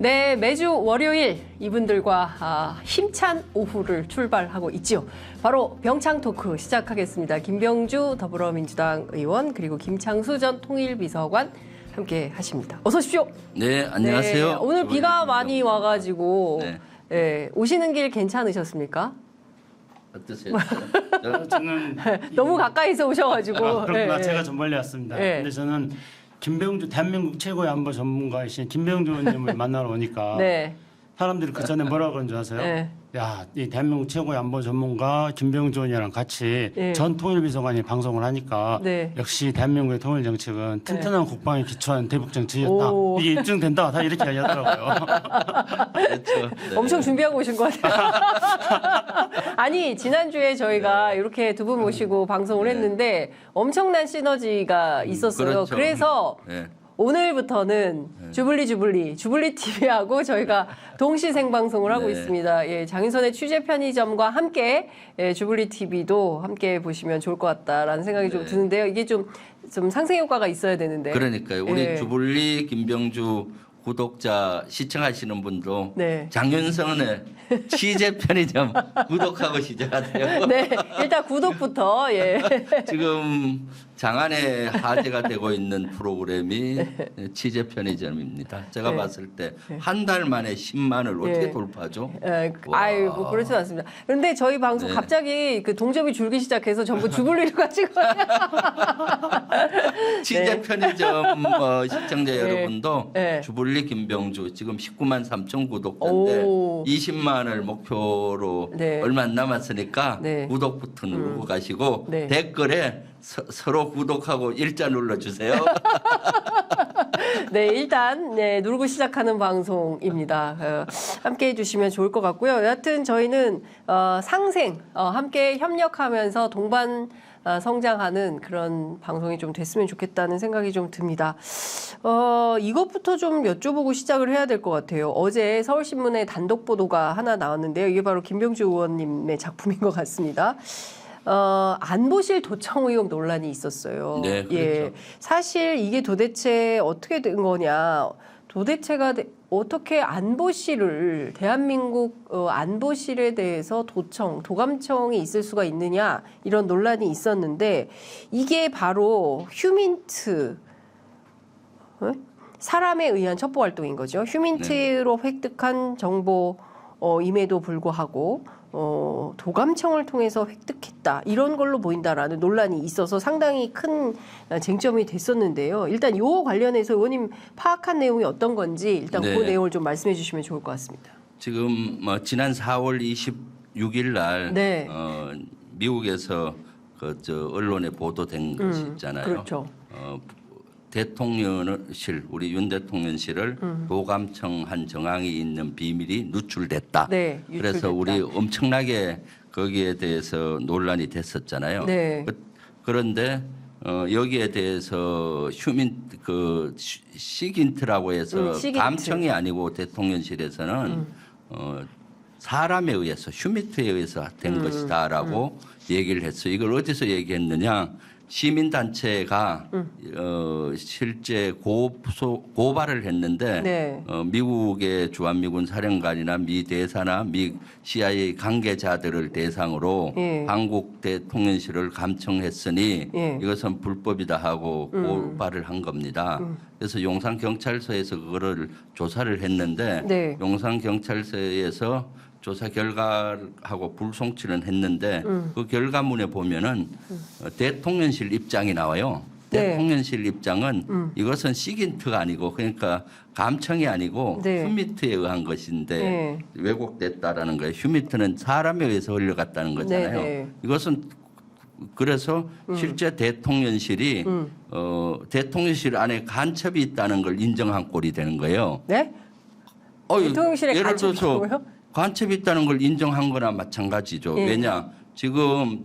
네, 매주 월요일 이분들과 힘찬 오후를 출발하고 있지요. 바로 병창 토크 시작하겠습니다. 김병주 더불어민주당 의원 그리고 김창수 전 통일비서관 함께 하십니다. 어서 오십시오. 네, 안녕하세요. 네, 오늘 비가 많이 와가지고 네. 네, 오시는 길 괜찮으셨습니까? 어떠세요? 저는 너무 가까이서 오셔가지고. 그렇구나. 네, 제가 네. 좀 멀리 왔습니다. 네. 근데 저는 김병주 대한민국 최고의 안보 전문가이신 김병주 의원님을 만나러 오니까 네. 사람들이 그 전에 뭐라 그런 줄 아세요? 네. 야, 이 대한민국 최고의 안보 전문가 김병주 의원이랑 같이 네. 전 통일비서관이 방송을 하니까 네. 역시 대한민국의 통일 정책은 튼튼한 국방에 기초한 대북 정책이었다. 오. 이게 입증된다. 다 이렇게 이야기하더라고요. 그렇죠. 네. 엄청 준비하고 오신 것 같아요. 아니 지난주에 저희가 이렇게 두 분 모시고 방송을 했는데 엄청난 시너지가 있었어요. 그렇죠. 그래서 네. 오늘부터는 주블리 TV하고 저희가 동시 생방송을 하고 네. 있습니다. 예, 장윤선의 취재 편의점과 함께 주블리 TV도 함께 보시면 좋을 것 같다라는 생각이 좀 네. 드는데요. 이게 좀 상생 효과가 있어야 되는데. 그러니까요. 우리 예. 주불리 김병주 구독자 시청하시는 분도 네. 장윤선의 취재 편의점 구독하고 시작하세요. 네, 일단 구독부터 예. 지금 장안에 화제가 되고 있는 프로그램이 취재 편의점입니다. 제가 네. 봤을 때 한 달 만에 10만을 어떻게 네. 돌파하죠? 아유, 뭐 그렇진 않습니다. 그런데 저희 방송 네. 갑자기 그 동접이 줄기 시작해서 전부 주불리를 가지고 취재 편의점 시청자 여러분도 네. 주불리 김병주 지금 19만 3천 구독자인데 오. 20만을 목표로 네. 얼마 안 남았으니까 네. 구독부터 누르고 가시고 네. 댓글에 서로 구독하고 일자 눌러주세요. 네, 일단 누르고 시작하는 방송입니다. 함께 해주시면 좋을 것 같고요. 여하튼 저희는 상생 함께 협력하면서 동반 성장하는 그런 방송이 좀 됐으면 좋겠다는 생각이 좀 듭니다. 이것부터 좀 여쭤보고 시작을 해야 될 것 같아요. 어제 서울신문에 단독 보도가 하나 나왔는데요. 이게 바로 김병주 의원님의 작품인 것 같습니다. 안보실 도청 의혹 논란이 있었어요. 네, 그렇죠. 예, 사실 이게 도대체 어떻게 된 거냐? 도대체가 어떻게 안보실을 대한민국 안보실에 대해서 도감청이 있을 수가 있느냐 이런 논란이 있었는데 이게 바로 휴민트 사람에 의한 첩보 활동인 거죠. 휴민트로 획득한 정보임에도 불구하고 도감청을 통해서 획득했다 이런 걸로 보인다라는 논란이 있어서 상당히 큰 쟁점이 됐었는데요. 일단 요 관련해서 의원님 파악한 내용이 어떤 건지 일단 네. 그 내용을 좀 말씀해 주시면 좋을 것 같습니다. 지금 지난 4월 26일 날 네. 미국에서 언론에 보도된 것이 있잖아요. 그렇죠. 대통령실 우리 윤 대통령실을 도감청한 정황이 있는 비밀이 누출됐다. 네, 그래서 유출됐다. 우리 엄청나게 거기에 대해서 논란이 됐었잖아요. 네. 그런데 여기에 대해서 시긴트라고 해서 시긴트. 감청이 아니고 대통령실에서는 사람에 의해서 휴민트에 의해서 된 것이다라고 얘기를 했어요. 이걸 어디서 얘기했느냐? 시민단체가 실제 고발을 했는데 네. 미국의 주한미군 사령관이나 미 대사나 미 CIA 관계자들을 대상으로 예. 한국 대통령실을 감청했으니 예. 이것은 불법이다 하고 고발을 한 겁니다. 그래서 용산경찰서에서 그거를 조사를 했는데 네. 용산경찰서에서 조사 결과하고 불송치는 했는데 그 결과문에 보면은 대통령실 입장이 나와요. 네. 대통령실 입장은 이것은 시긴트가 아니고 그러니까 감청이 아니고 네. 휴민트에 의한 것인데 네. 왜곡됐다라는 거예요. 휴민트는 사람에 의해서 흘러갔다는 거잖아요. 네. 이것은 그래서 실제 대통령실이 대통령실 안에 간첩이 있다는 걸 인정한 꼴이 되는 거예요. 네? 대통령실에 예를 간첩이 들어서 있다고요? 간첩이 있다는 걸 인정한 거나 마찬가지죠. 예. 왜냐 지금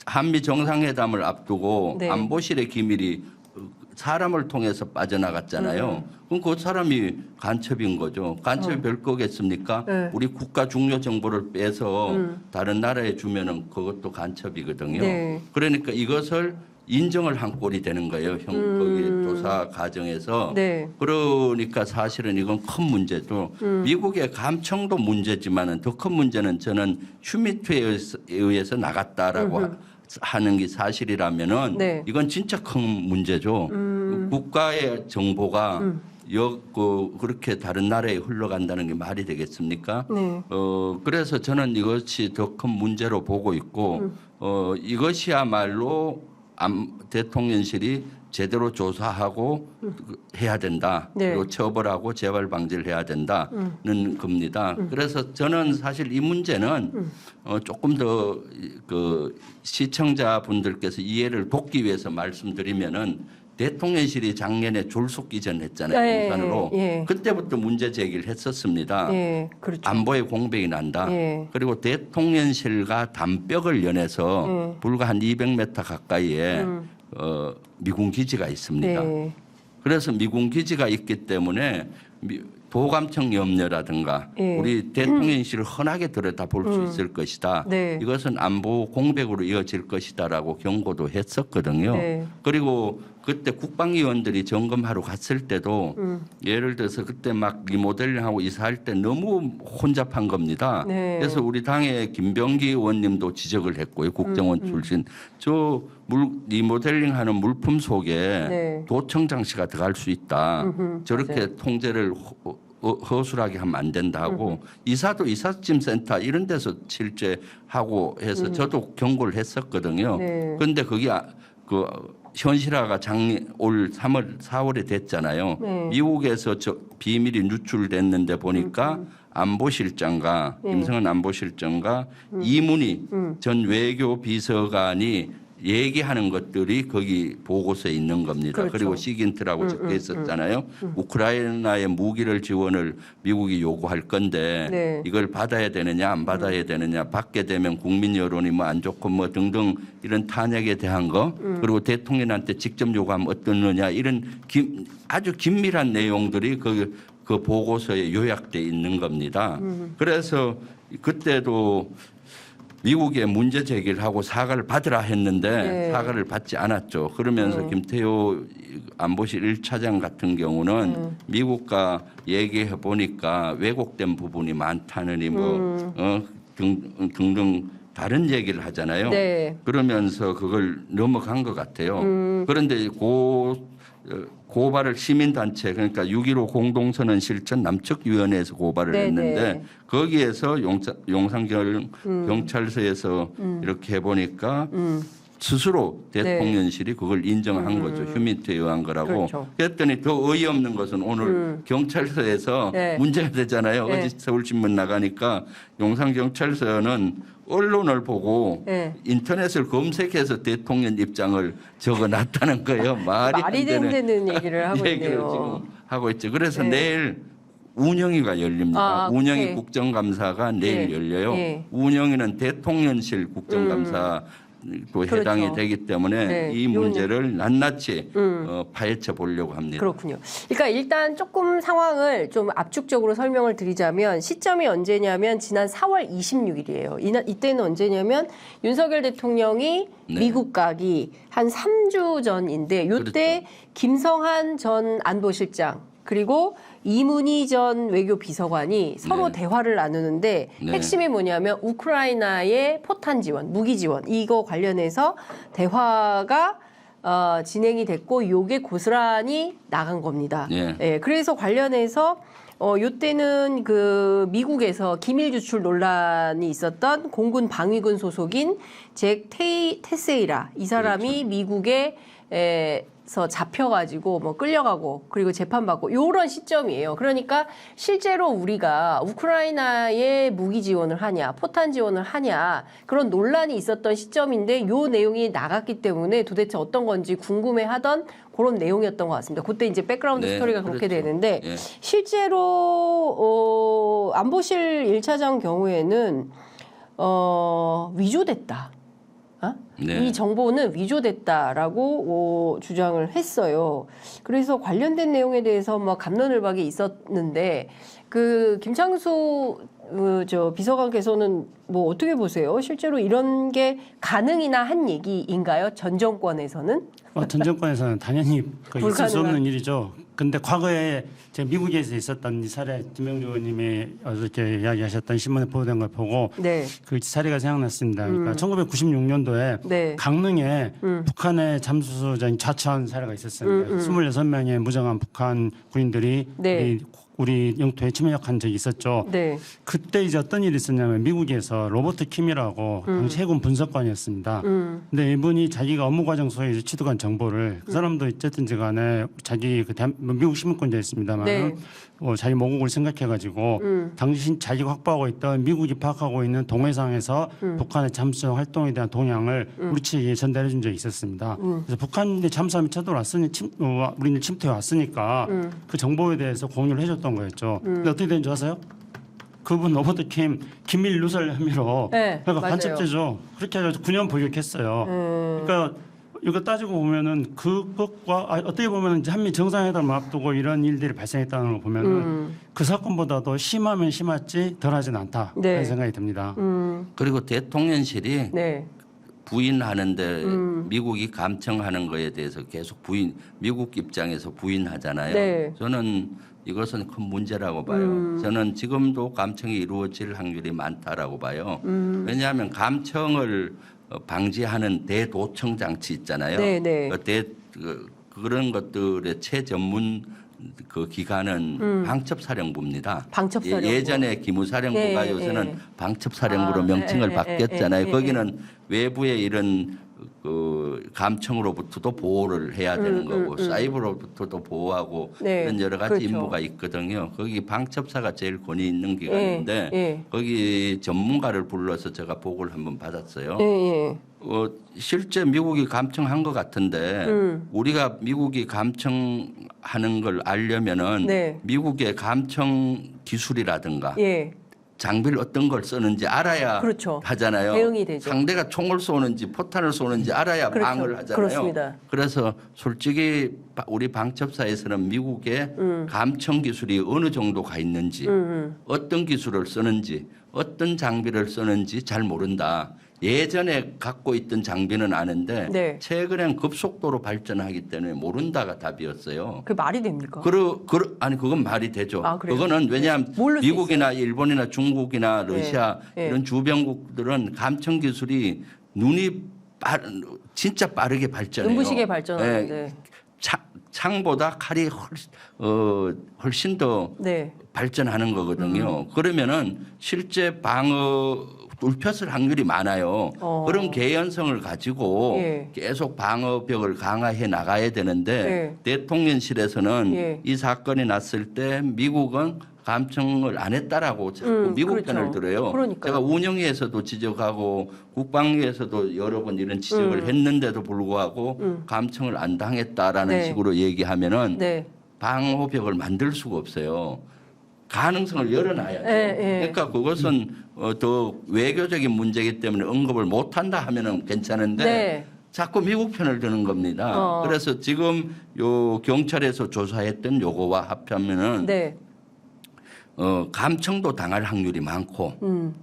한미 정상회담을 앞두고 네. 안보실의 기밀이 사람을 통해서 빠져나갔잖아요. 그럼 그 사람이 간첩인 거죠. 간첩이 별 거겠습니까? 네. 우리 국가 중요 정보를 빼서 다른 나라에 주면은 그것도 간첩이거든요. 네. 그러니까 이것을 인정을 한 꼴이 되는 거예요. 거기에 조사 과정에서 네. 그러니까 사실은 이건 큰 문제죠. 미국의 감청도 문제지만은 더 큰 문제는 저는 휴미트에 의해서 나갔다라고 하는 게 사실이라면은 네. 이건 진짜 큰 문제죠. 국가의 정보가 그렇게 다른 나라에 흘러간다는 게 말이 되겠습니까? 네. 그래서 저는 이것이 더 큰 문제로 보고 있고 이것이야말로 대통령실이 제대로 조사하고 해야 된다. 네. 그리고 처벌하고 재발 방지를 해야 된다는 겁니다. 그래서 저는 사실 이 문제는 조금 더 그 시청자분들께서 이해를 돕기 위해서 말씀드리면은 대통령실이 작년에 졸속기전했잖아요. 예, 공산으로. 예. 그때부터 문제 제기를 했었습니다. 예, 그렇죠. 안보에 공백이 난다. 예. 그리고 대통령실과 담벽을 연해서 불과 한 200m 가까이에 미군 기지가 있습니다. 네. 그래서 미군 기지가 있기 때문에 도감청 염려라든가 예. 우리 대통령실을 흔하게 들여다볼 수 있을 것이다. 네. 이것은 안보 공백으로 이어질 것이다라고 경고도 했었거든요. 네. 그리고 그때 국방위원들이 점검하러 갔을 때도 예를 들어서 그때 막 리모델링하고 이사할 때 너무 혼잡한 겁니다. 네. 그래서 우리 당의 김병기 의원님도 지적을 했고요. 국정원 출신. 리모델링하는 물품 속에 네. 도청장 씨가 들어갈 수 있다. 저렇게 맞아요. 통제를 허술하게 하면 안 된다고 이사도 이삿짐 센터 이런 데서 실제 하고 해서 저도 경고를 했었거든요. 네. 그런데 거기 그 현실화가 올 3월 4월에 됐잖아요. 네. 미국에서 비밀이 누출됐는데 보니까 안보실장과 네. 김성은 안보실장과 이문희 전 외교 비서관이 얘기하는 것들이 거기 보고서에 있는 겁니다. 그렇죠. 그리고 시긴트라고 적혀 있었잖아요. 우크라이나에 무기를 지원을 미국이 요구할 건데 네. 이걸 받아야 되느냐 안 받아야 되느냐 받게 되면 국민 여론이 뭐 안 좋고 뭐 등등 이런 탄핵에 대한 거 그리고 대통령한테 직접 요구하면 어떠느냐 이런 아주 긴밀한 내용들이 그 보고서에 요약돼 있는 겁니다. 그래서 그때도 미국에 문제 제기를 하고 사과를 받으라 했는데 네. 사과를 받지 않았죠. 그러면서 김태호 안보실 1차장 같은 경우는 미국과 얘기해 보니까 왜곡된 부분이 많다느니 등등 다른 얘기를 하잖아요. 네. 그러면서 그걸 넘어간 것 같아요. 그런데 고발을 시민단체 그러니까 6.15 공동선언 실천 남측위원회에서 고발을 네, 했는데 네. 거기에서 경찰서에서 이렇게 해보니까 스스로 대통령실이 그걸 인정한 거죠. 휴민트에 의한 거라고. 그렇죠. 그랬더니 더 어이없는 것은 오늘 경찰서에서 네. 문제가 되잖아요. 네. 어제 서울신문 나가니까 용산경찰서는 언론을 보고 네. 인터넷을 검색해서 대통령 입장을 적어놨다는 거예요. 말이 안 되는 된다는 얘기를 하고 얘기를 있네요. 지금 하고 있죠. 그래서 네. 내일 운영위가 열립니다. 아, 운영위 네. 국정감사가 내일 네. 열려요. 네. 운영위는 대통령실 국정감사 또 해당이 그렇죠. 되기 때문에 네. 이 문제를 낱낱이 파헤쳐 보려고 합니다. 그렇군요. 그러니까 일단 조금 상황을 좀 압축적으로 설명을 드리자면 시점이 언제냐면 지난 4월 26일이에요. 이때는 언제냐면 윤석열 대통령이 네. 미국 가기 한 3주 전인데 요때 그렇죠. 김성한 전 안보실장 그리고 이문희 전 외교비서관이 서로 네. 대화를 나누는데 네. 핵심이 뭐냐면 우크라이나의 포탄 지원, 무기 지원 이거 관련해서 대화가 진행이 됐고 요게 고스란히 나간 겁니다. 예. 예, 그래서 관련해서 요때는 그 미국에서 기밀 유출 논란이 있었던 공군 방위군 소속인 잭 테세이라 이 사람이 그렇죠. 미국에서 잡혀가지고 뭐 끌려가고 그리고 재판받고 요런 시점이에요. 그러니까 실제로 우리가 우크라이나에 무기 지원을 하냐, 포탄 지원을 하냐 그런 논란이 있었던 시점인데 요 내용이 나갔기 때문에 도대체 어떤 건지 궁금해하던 그런 내용이었던 것 같습니다. 그때 이제 백그라운드 네, 스토리가 그렇게 그렇죠. 되는데 예. 실제로 안보실 1차장 경우에는 위조됐다. 네. 이 정보는 위조됐다라고 주장을 했어요. 그래서 관련된 내용에 대해서 뭐 갑론을박이 있었는데 그 김창수 저 비서관께서는 뭐 어떻게 보세요? 실제로 이런 게 가능이나 한 얘기인가요? 전 정권에서는? 전 정권에서는 당연히 있을 수 불가능한. 없는 일이죠. 근데 과거에 제가 미국에서 있었던 이 사례 김병주 의원님이 어저께 이야기하셨던 신문에 보도된 걸 보고 네. 그 사례가 생각났습니다. 그러니까 1996년도에 네. 강릉에 북한의 잠수정 좌천 사례가 있었어요. 26명의 무장한 북한 군인들이 네. 우리 영토에 침략한 적이 있었죠. 네. 그때 이제 어떤 일이 있었냐면 미국에서 로버트 킴이라고 당시 해군 분석관이었습니다. 근데 이분이 자기가 업무 과정 속에 취득한 정보를 그 사람도 어쨌든지 간에 자기 그 미국 시민권자였습니다만 네. 자기 모국을 생각해가지고 당시 자기가 확보하고 있던 미국이 파악하고 있는 동해상에서 북한의 잠수정 활동에 대한 동향을 우리 측에 전달해 준 적이 있었습니다. 그래서 북한이 잠수함이 쳐들어왔으니 우리는 침투해 왔으니까 그 정보에 대해서 공유를 해줬던 거였죠. 근데 어떻게 된 줄 아세요? 그분 로버트 킴 기밀 누설 혐의로 네, 그러니까 맞아요. 간첩죄죠. 그렇게 해가지고 9년 복역했어요. 그러니까 이거 따지고 보면은 그것과 어떻게 보면 이제 한미 정상회담을 앞두고 이런 일들이 발생했다는 걸 보면은 그 사건보다도 심하면 심했지 덜하진 않다 네. 그런 생각이 듭니다. 그리고 대통령실이 네. 부인하는데 미국이 감청하는 거에 대해서 계속 미국 입장에서 부인하잖아요. 네. 저는 이것은 큰 문제라고 봐요. 저는 지금도 감청이 이루어질 확률이 많다라고 봐요. 왜냐하면 감청을 방지하는 대도청 장치 있잖아요. 네, 네. 그런 것들의 최전문 그 기관은 방첩사령부입니다. 방첩사령부. 예전에 기무사령부가 네, 요새는 네. 방첩사령부로 명칭을 네, 바뀌었잖아요. 네, 거기는 외부의 이런 그 감청으로부터도 보호를 해야 되는 거고 사이버로부터도 보호하고 네, 이런 여러 가지 그렇죠. 임무가 있거든요. 거기 방첩사가 제일 권위 있는 기관인데 예. 거기 전문가를 불러서 제가 보고를 한번 받았어요. 예, 예. 실제 미국이 감청한 것 같은데 우리가 미국이 감청하는 걸 알려면은 네. 미국의 감청 기술이라든가 예. 장비를 어떤 걸 쓰는지 알아야 그렇죠. 하잖아요. 대응이 되죠. 상대가 총을 쏘는지 포탄을 쏘는지 알아야 그렇죠. 방을 하잖아요. 그렇습니다. 그래서 솔직히 우리 방첩사에서는 미국의 감청 기술이 어느 정도가 있는지 어떤 기술을 쓰는지 어떤 장비를 쓰는지 잘 모른다. 예전에 갖고 있던 장비는 아는데 네. 최근엔 급속도로 발전하기 때문에 모른다가 답이었어요. 그 말이 됩니까? 아니 그건 말이 되죠. 아, 그래요? 그거는 왜냐하면 뭘로 수 미국이나 일본이나 중국이나 러시아 네. 이런 주변국들은 감청 기술이 진짜 빠르게 발전해요. 눈부시게 발전하는데. 네. 창보다 칼이 훨씬 더 네. 발전하는 거거든요. 그러면은 실제 방어 뚫혔을 확률이 많아요. 그런 개연성을 가지고 예. 계속 방어벽을 강화해 나가야 되는데 예. 대통령실에서는 예. 이 사건이 났을 때 미국은 감청을 안 했다라고 자꾸 미국 그렇죠. 편을 들어요. 그러니까요. 제가 운영위에서도 지적하고 국방위에서도 여러 번 이런 지적을 했는데도 불구하고 감청을 안 당했다라는 네. 식으로 얘기하면은 네. 방호벽을 만들 수가 없어요. 가능성을 열어놔야죠. 그러니까 그것은 더 외교적인 문제이기 때문에 언급을 못한다 하면은 괜찮은데 네. 자꾸 미국 편을 드는 겁니다. 그래서 지금 요 경찰에서 조사했던 요거와 합하면은 네. 감청도 당할 확률이 많고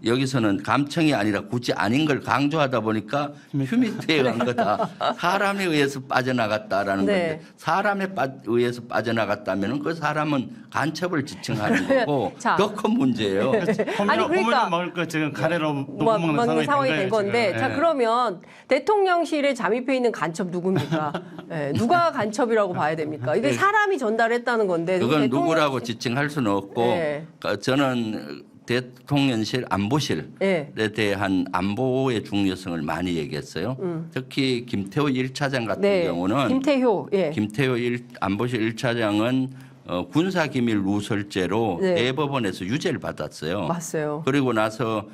여기서는 감청이 아니라 굳이 아닌 걸 강조하다 보니까 휴미트에 간 거다. 사람에 의해서 빠져나갔다라는 네. 건데 사람에 의해서 빠져나갔다면 그 사람은 간첩을 지칭하는 거고 자. 더 큰 문제예요. 아니, 그러니까 호밀로 먹을 거 지금 가래로 먹는 상황이 된 건데 지금. 자 예. 그러면 대통령실에 잠입해 있는 간첩 누굽니까? 예, 누가 간첩이라고 봐야 됩니까? 이게 사람이 전달했다는 건데 그건 대통령- 누구라고 지칭할 수는 없고 네. 저는 대통령실 안보실에 예. 대한 안보의 중요성을 많이 얘기했어요. 특히 김태호 1차장 같은 네. 경우는 김태효 예. 김태호 안보실 1차장은 군사기밀 누설죄로 네. 대법원에서 유죄를 받았어요. 맞어요. 그리고 나서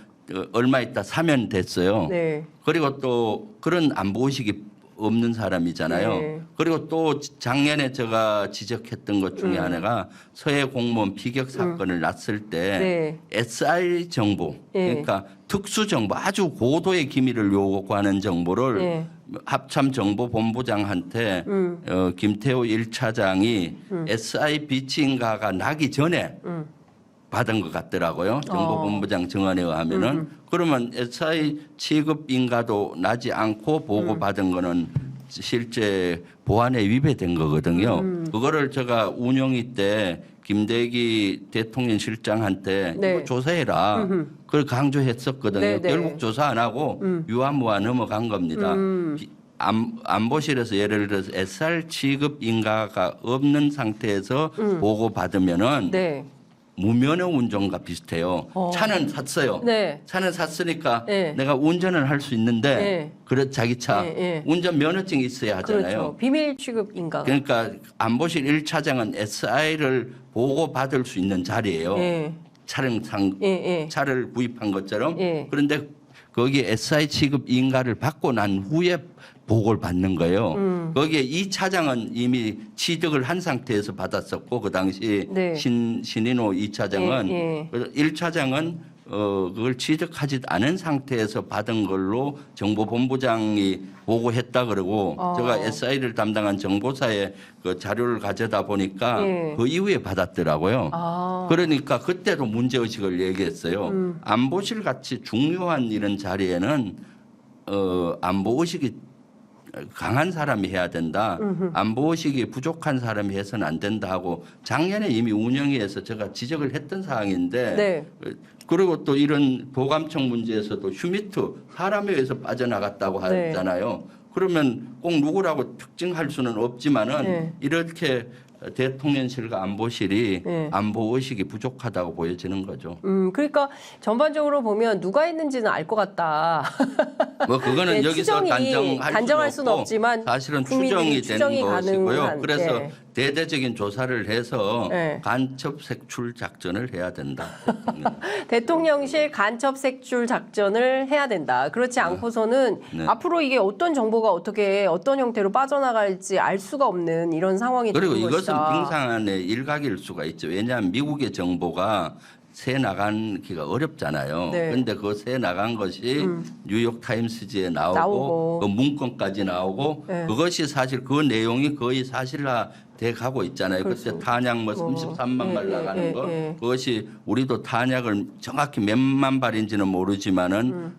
얼마 있다 사면됐어요. 네. 그리고 또 그런 안보의식이 없는 사람이잖아요. 네. 그리고 또 작년에 제가 지적했던 것 중에 하나가 서해 공무원 피격 사건을 났을 때 네. SI 정보, 네. 그러니까 특수 정보, 아주 고도의 기밀을 요구하는 정보를 네. 합참정보본부장한테 김태호 1차장이 SI 비치인가가 나기 전에 받은 것 같더라고요. 정보본부장 정언에 의하면은 그러면 SI 취급 인가도 나지 않고 보고받은 거는 실제 보안에 위배된 거거든요. 그거를 제가 운영위 때 김대기 대통령 실장한테 네. 이거 조사해라. 그걸 강조했었거든요. 네, 네. 결국 조사 안 하고 유한무한 넘어간 겁니다. 안보실에서 예를 들어서 SR 취급 인가가 없는 상태에서 보고받으면은 네. 무면허 운전과 비슷해요. 어. 차는 샀어요. 네. 차는 샀으니까 네. 내가 운전을 할 수 있는데 네. 그래 자기 차 네, 네. 운전 면허증이 있어야 하잖아요. 그렇죠. 비밀 취급 인가. 그러니까 안보실 1차장은 SI를 보고받을 수 있는 자리예요. 예. 차량상 예, 예. 차를 구입한 것처럼. 예. 그런데 거기 SI 취급 인가를 받고 난 후에 보고를 받는 거예요. 거기에 2차장은 이미 취득을 한 상태에서 받았었고 그 당시 네. 신인호 2차장은 예, 1차장은 그걸 취득하지 않은 상태에서 받은 걸로 정보본부장이 보고했다 그러고 제가 SI를 담당한 정보사에 그 자료를 가져다 보니까 예. 그 이후에 받았더라고요. 아. 그러니까 그때도 문제의식을 얘기했어요. 안보실 같이 중요한 이런 자리에는 안보의식이 강한 사람이 해야 된다. 안보의식이 부족한 사람이 해서는 안 된다 하고 작년에 이미 운영위에서 제가 지적을 했던 사항인데 네. 그리고 또 이런 도감청 문제에서도 휴미트 사람에 의해서 빠져나갔다고 네. 하잖아요. 그러면 꼭 누구라고 특징할 수는 없지만은 네. 이렇게 대통령실과 안보실이 네. 안보 의식이 부족하다고 보여지는 거죠. 그러니까 전반적으로 보면 누가 했는지는 알 것 같다. 뭐 그거는 네, 여기서 추정이 단정할 수는 없고 없지만 사실은 국민들이 추정이 되는 것이고요. 가능한, 그래서 네. 대대적인 조사를 해서 네. 간첩 색출 작전을 해야 된다. 대통령실 간첩 색출 작전을 해야 된다. 그렇지 않고서는 네. 앞으로 이게 어떤 정보가 어떻게 어떤 형태로 빠져나갈지 알 수가 없는 이런 상황이 그리고 되는 이것은 것이다. 빙상안의 일각일 수가 있죠. 왜냐하면 미국의 정보가 새 나가기가 어렵잖아요. 네. 그런데 그 새 나간 것이 뉴욕 타임스지에 나오고. 나오고 그 문건까지 나오고 네. 그것이 사실 그 내용이 거의 사실화 돼 가고 있잖아요. 그때 그렇죠. 탄약 뭐 33만 발 예, 나가는 예, 거 예. 그것이 우리도 탄약을 정확히 몇만 발인지는 모르지만은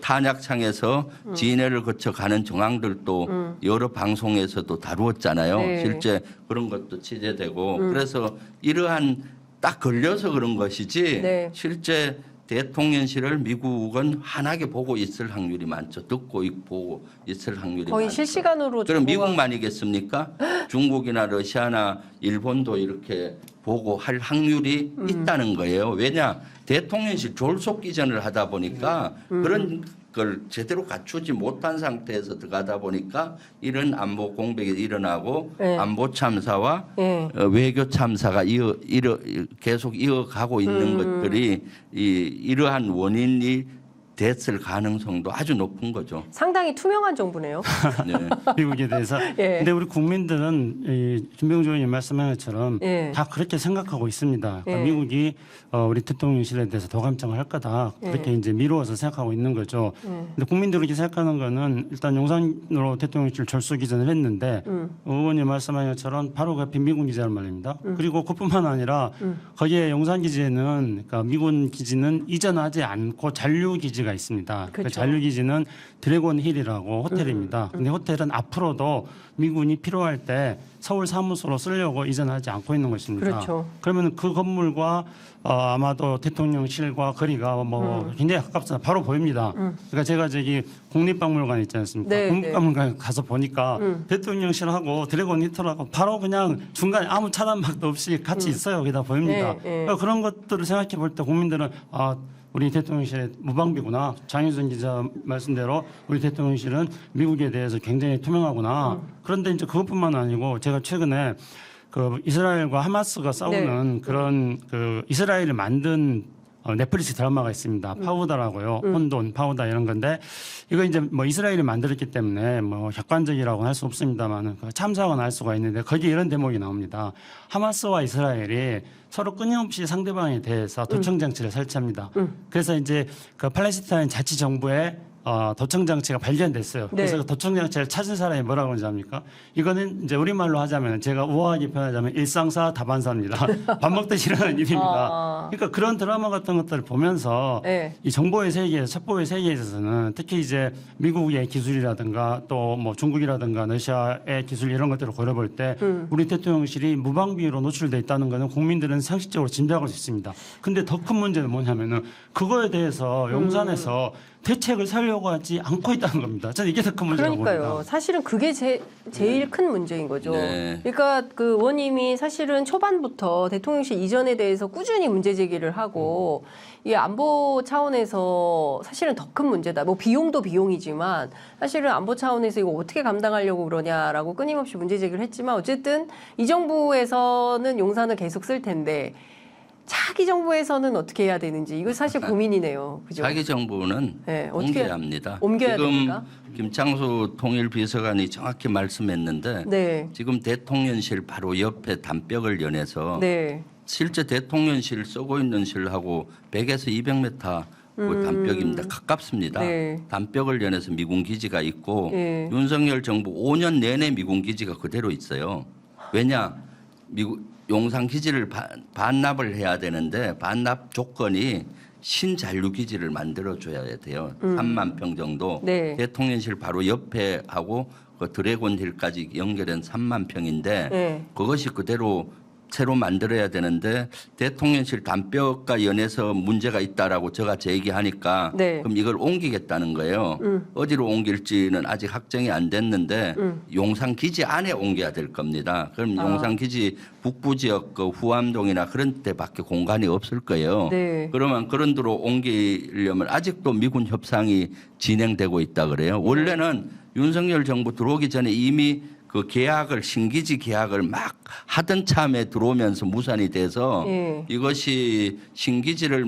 탄약창에서 진해를 거쳐 가는 정황들도 여러 방송에서도 다루었잖아요. 네. 실제 그런 것도 취재되고 그래서 이러한 딱 걸려서 그런 것이지 네. 실제 대통령실을 미국은 환하게 보고 있을 확률이 많죠. 듣고 보고 있을 확률이 거의 많죠. 실시간으로 그럼 정보가- 미국만이겠습니까? 중국이나 러시아나 일본도 이렇게 보고 할 확률이 있다는 거예요. 왜냐? 대통령실 졸속 기전을 하다 보니까 그런 걸 제대로 갖추지 못한 상태에서 들어가다 보니까 이런 안보 공백이 일어나고 네. 안보 참사와 예. 외교 참사가 계속 이어가고 있는 것들이 이러한 원인이 됐을 가능성도 아주 높은 거죠. 상당히 투명한 정부네요. 네. 미국에 대해서. 예. 근데 우리 국민들은 이 김병주 의원님 말씀한 것처럼 예. 다 그렇게 생각하고 있습니다. 그러니까 예. 미국이 우리 대통령실에 대해서 도감청을 할 거다. 그렇게 이제 미루어서 생각하고 있는 거죠. 근데 국민들이 그렇게 생각하는 거는 일단 용산으로 대통령실 철수 기전을 했는데 의원님 말씀한 것처럼 바로 그 앞에 미군 기지란 말입니다. 그리고 그뿐만 아니라 거기에 용산 기지에는 그러니까 미군 기지는 이전하지 않고 잔류 기지가 있습니다. 그 그렇죠. 잔류 기지는 드래곤 힐이라고 호텔입니다. 근데 호텔은 앞으로도 미군이 필요할 때 서울 사무소로 쓰려고 이전하지 않고 있는 것입니다. 그렇죠. 그러면 그 건물과 아마도 대통령실과 거리가 뭐 굉장히 가깝습니다. 바로 보입니다. 그러니까 제가 저기 국립박물관 있지 않습니까? 네, 국립박물관 가서 보니까 대통령실하고 드래곤 히터하고 바로 그냥 중간에 아무 차단막도 없이 같이 있어요. 거기다 보입니다. 네, 네. 그러니까 그런 것들을 생각해 볼 때 국민들은 우리 대통령실의 무방비구나. 장윤선 기자 말씀대로 우리 대통령실은 미국에 대해서 굉장히 투명하구나. 그런데 이제 그것뿐만 아니고 제가 최근에 그 이스라엘과 하마스가 싸우는 그런 그 이스라엘을 만든 넷플릭스 드라마가 있습니다. 파우다라고요. 혼돈, 파우다 이런 건데 이거 이제 뭐 이스라엘이 만들었기 때문에 뭐 객관적이라고는 할 수 없습니다만 참사하거나 할 수가 있는데 거기에 이런 대목이 나옵니다. 하마스와 이스라엘이 서로 끊임없이 상대방에 대해서 도청 장치를 설치합니다. 그래서 이제 그 팔레스타인 자치 정부의 도청 장치가 발견됐어요. 네. 그래서 그 도청 장치를 찾은 사람이 뭐라고 하는지 압니까? 이거는 이제 우리말로 하자면 제가 우아하게 표현하자면 일상사 다반사입니다. 밥 먹듯이 일어나는 일입니다. 그러니까 그런 드라마 같은 것들을 보면서 네. 이 정보의 세계에서 첩보의 세계에 있어서는 특히 이제 미국의 기술이라든가 또 뭐 중국이라든가 러시아의 기술 이런 것들을 고려볼 때 우리 대통령실이 무방비로 노출돼 있다는 것은 국민들은 상식적으로 짐작할 수 있습니다. 근데 더 큰 문제는 뭐냐면은 그거에 대해서 용산에서 대책을 세우려고 하지 않고 있다는 겁니다. 저는 이게 더 큰 문제라고 그러니까요. 봅니다. 사실은 그게 제일 큰 문제인 거죠. 네. 그러니까 그 의원님이 사실은 초반부터 대통령실 이전에 대해서 꾸준히 문제 제기를 하고 이게 안보 차원에서 사실은 더 큰 문제다. 뭐 비용도 비용이지만 사실은 안보 차원에서 이거 어떻게 감당하려고 그러냐라고 끊임없이 문제 제기를 했지만 어쨌든 이 정부에서는 용산을 계속 쓸 텐데 차기 정부에서는 어떻게 해야 되는지 이거 사실 고민이네요. 그죠? 자기 정부는 네, 어떻게 옮겨야 합니다. 옮겨야 지금 됩니까? 김창수 통일비서관이 정확히 말씀했는데 네. 지금 대통령실 바로 옆에 담벽을 연해서 네. 실제 대통령실 쓰고 있는 실하고 100에서 200m 그 담벽입니다. 가깝습니다. 네. 담벽을 연해서 미군 기지가 있고 네. 윤석열 정부 5년 내내 미군 기지가 그대로 있어요. 왜냐? 미국 용산 기지를 반납을 해야 되는데 반납 조건이 신잔류 기지를 만들어줘야 돼요. 3만 평 정도. 네. 대통령실 바로 옆에 하고 그 드래곤 힐까지 연결된 3만 평인데 네. 그것이 그대로 새로 만들어야 되는데 대통령실 담벽과 연해서 문제가 있다라고 제가 제기하니까 네. 그럼 이걸 옮기겠다는 거예요. 어디로 옮길지는 아직 확정이 안 됐는데 용산 기지 안에 옮겨야 될 겁니다. 그럼 용산 기지 북부 지역 그 후암동이나 그런 데밖에 공간이 없을 거예요. 네. 그러면 그런 데로 옮기려면 아직도 미군 협상이 진행되고 있다 그래요. 원래는 윤석열 정부 들어오기 전에 이미 그 계약을 신기지 계약을 막 하던 참에 들어오면서 무산이 돼서 예. 이것이 신기지를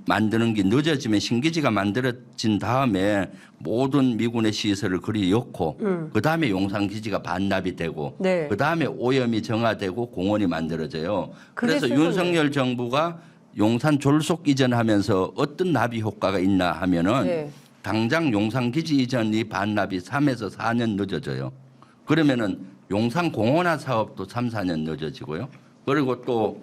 만드는 게 늦어지면 신기지가 만들어진 다음에 모든 미군의 시설을 그리 엮고 그 다음에 용산 기지가 반납이 되고 네. 그 다음에 오염이 정화되고 공원이 만들어져요. 그게 그래서 순서네요. 윤석열 정부가 용산 졸속 이전하면서 어떤 나비 효과가 있나 하면은 네. 당장 용산 기지 이전이 반납이 3에서 4년 늦어져요. 그러면은 용산 공원화 사업도 3, 4년 늦어지고요. 그리고 또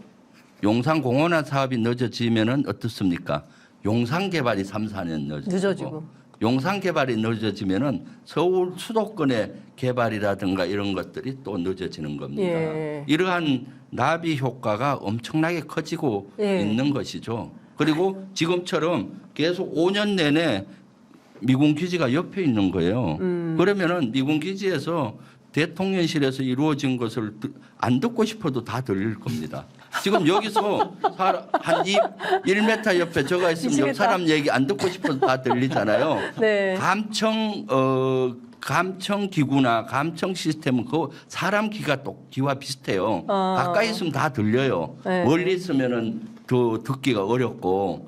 용산 공원화 사업이 늦어지면은 어떻습니까? 용산 개발이 3, 4년 늦어지고. 용산 개발이 늦어지면은 서울 수도권의 개발이라든가 이런 것들이 또 늦어지는 겁니다. 예. 이러한 나비 효과가 엄청나게 커지고 예. 있는 것이죠. 그리고 지금처럼 계속 5년 내내 미군 기지가 옆에 있는 거예요. 그러면은 미군 기지에서 대통령실에서 이루어진 것을 안 듣고 싶어도 다 들릴 겁니다. 지금 여기서 한 1m 옆에 저가 있으면 미치겠다. 옆 사람 얘기 안 듣고 싶어도 다 들리잖아요. 네. 감청 기구나 감청 시스템은 그 사람 귀와 비슷해요. 가까이 있으면 다 들려요. 네. 멀리 있으면은 더 듣기가 어렵고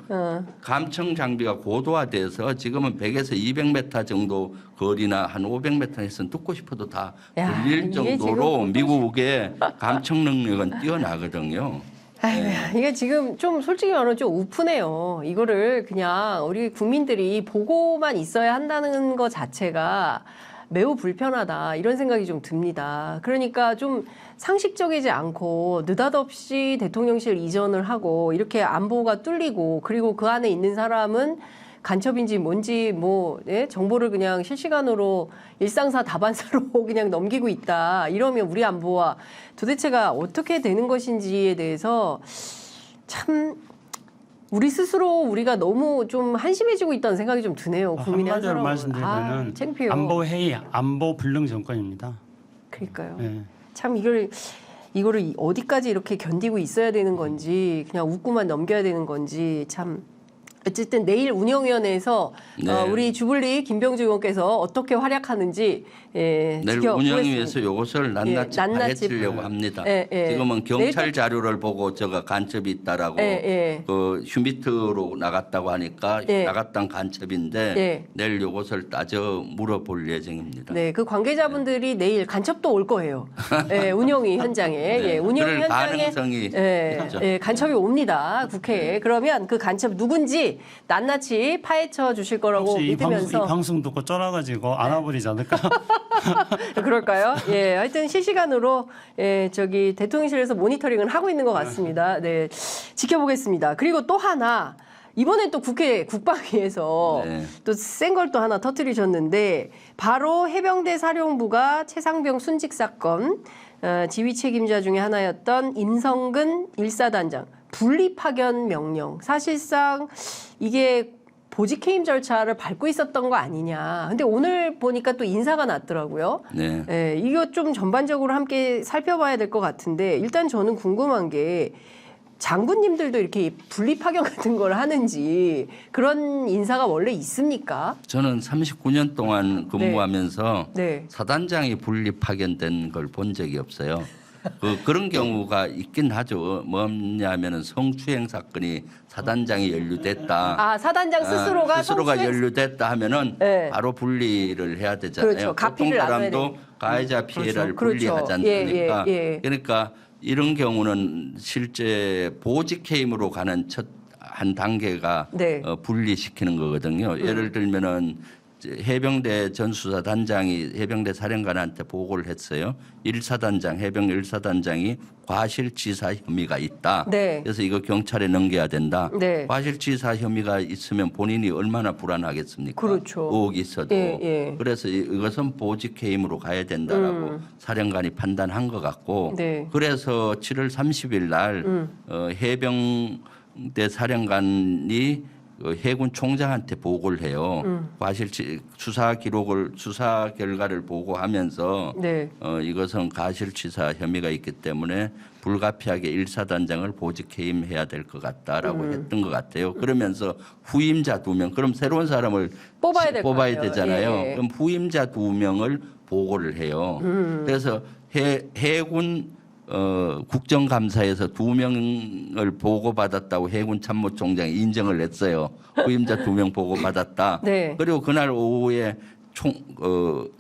감청 장비가 고도화돼서 지금은 100에서 200m 정도 거리나 한 500m에서는 듣고 싶어도 다 야, 들릴 이게 정도로 지금 미국의 감청 능력은 뛰어나거든요. 아이고야, 이게 지금 좀 솔직히 말하면 좀 우프네요. 이거를 그냥 우리 국민들이 보고만 있어야 한다는 것 자체가 매우 불편하다 이런 생각이 좀 듭니다. 그러니까 좀 상식적이지 않고 느닷없이 대통령실 이전을 하고 이렇게 안보가 뚫리고 그리고 그 안에 있는 사람은 간첩인지 뭔지 뭐 예? 정보를 그냥 실시간으로 일상사 다반사로 그냥 넘기고 있다. 이러면 우리 안보와 도대체가 어떻게 되는 것인지에 대해서 참 우리 스스로 우리가 너무 좀 한심해지고 있다는 생각이 좀 드네요. 국민의 한 한마디로 사람은. 말씀드리면은 창피해요. 안보 회의, 안보 불능 정권입니다. 그러니까요. 네. 참 이거를 어디까지 이렇게 견디고 있어야 되는 건지 그냥 웃고만 넘겨야 되는 건지 참 어쨌든 내일 운영위원회에서 네. 우리 주블리 김병주 의원께서 어떻게 활약하는지 내일 지켜보겠습니다. 운영위에서 이것을 낱낱이 예, 낱낱이 파헤치려고 합니다. 예, 예. 지금은 경찰 내일 자료를 보고 제가 간첩이 있다라고 예, 예. 그 휴미트로 나갔다고 하니까 예. 나갔던 간첩인데 예. 내일 이것을 따져 물어볼 예정입니다. 네, 그 관계자분들이 내일 간첩도 올 거예요. 예, 운영위 현장에. 네, 예, 운영위 그럴 현장에 가능성이 예, 있죠. 예, 간첩이 옵니다. 국회에. 그러면 그 간첩 누군지 낱낱이 파헤쳐 주실 거라고 혹시 이 믿으면서 방송 듣고 쫄아가지고 안아버리지 않을까? 그럴까요? 예, 하여튼 실시간으로 저기 대통령실에서 모니터링을 하고 있는 것 같습니다. 네, 지켜보겠습니다. 그리고 또 하나 이번엔 또 국회 국방위에서 네. 또 센 걸 또 하나 터뜨리셨는데 바로 해병대 사령부가 최상병 순직 사건 지휘 책임자 중에 하나였던 임성근 1사단장 분리 파견 명령. 사실상 이게 보직 해임 절차를 밟고 있었던 거 아니냐. 근데 오늘 보니까 또 인사가 났더라고요. 네. 예, 이거 좀 전반적으로 함께 살펴봐야 될 것 같은데 일단 저는 궁금한 게 장군님들도 이렇게 분리 파견 같은 걸 하는지 그런 인사가 원래 있습니까? 저는 39년 동안 근무하면서 네. 사단장이 분리 파견된 걸 본 적이 없어요. 그런 경우가 있긴 하죠. 뭐냐면은 성추행 사건이 사단장이 연루됐다. 아, 사단장 스스로가 성추행- 연루됐다 하면은 네. 바로 분리를 해야 되잖아요. 그렇죠. 보통 가피를 나눠야 사람도 가해자 피해를 그렇죠. 분리하지 예, 않습니까? 예, 예. 그러니까 이런 경우는 실제 보직 해임으로 가는 첫 한 단계가 네. 분리시키는 거거든요. 예를 들면은 해병대 전수사 단장이 해병대 사령관한테 보고를 했어요. 1사단장 해병 1사단장이 과실치사 혐의가 있다. 네. 그래서 이거 경찰에 넘겨야 된다. 네. 과실치사 혐의가 있으면 본인이 얼마나 불안하겠습니까? 그렇죠. 의혹이 있어도. 예, 예. 그래서 이것은 보직해임으로 가야 된다라고 사령관이 판단한 것 같고 네. 그래서 7월 30일 날 해병대 사령관이 해군 총장한테 보고를 해요. 과실치 수사 결과를 보고하면서 네. 이것은 과실치사 혐의가 있기 때문에 불가피하게 1사단장을 보직해임해야 될 것 같다라고 했던 것 같아요. 그러면서 후임자 2명, 그럼 새로운 사람을 뽑아야 될것 같아요. 되잖아요. 예, 예. 그럼 후임자 2명을 보고를 해요. 그래서 해군 국정감사에서 2명을 보고받았다고 해군 참모총장이 인정을 했어요. 후임자 2명 보고받았다. 네. 그리고 그날 오후에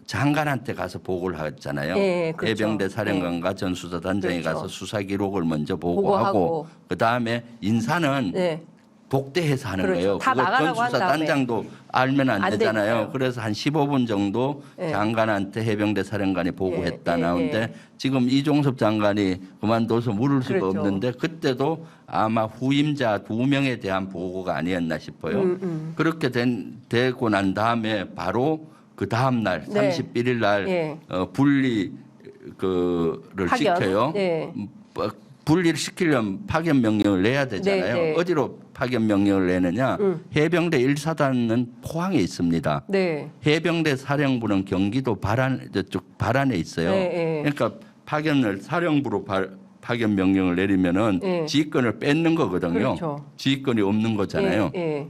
장관한테 가서 보고를 하잖아요. 예, 그렇죠. 해병대 사령관과 전수사 단장이 그렇죠. 가서 수사 기록을 먼저 보고하고. 보고하고 그다음에 인사는 네. 복대해서 하는 그렇죠. 거예요. 다 그거 나가라고 한 전수사 다음에. 단장도 알면 안 안 되잖아요. 되니까요. 그래서 한 15분 정도 예. 장관한테 해병대 사령관이 보고했다 예, 예, 나오는데 예. 지금 이종섭 장관이 그만둬서 물을 수가 그렇죠. 없는데 그때도 아마 후임자 2명에 대한 보고가 아니었나 싶어요. 그렇게 되고 난 다음에 바로 그 다음 날 네. 31일 날 예. 분리를 파견. 시켜요. 네. 분리를 시키려면 파견 명령을 내야 되잖아요. 네, 네. 어디로 파견 명령을 내느냐? 해병대 1사단은 포항에 있습니다. 네. 해병대 사령부는 경기도 저쪽 발안에 있어요. 네, 네. 그러니까 파견을 사령부로 파견 명령을 내리면은 네. 지휘권을 뺏는 거거든요. 그렇죠. 지휘권이 없는 거잖아요. 예, 예.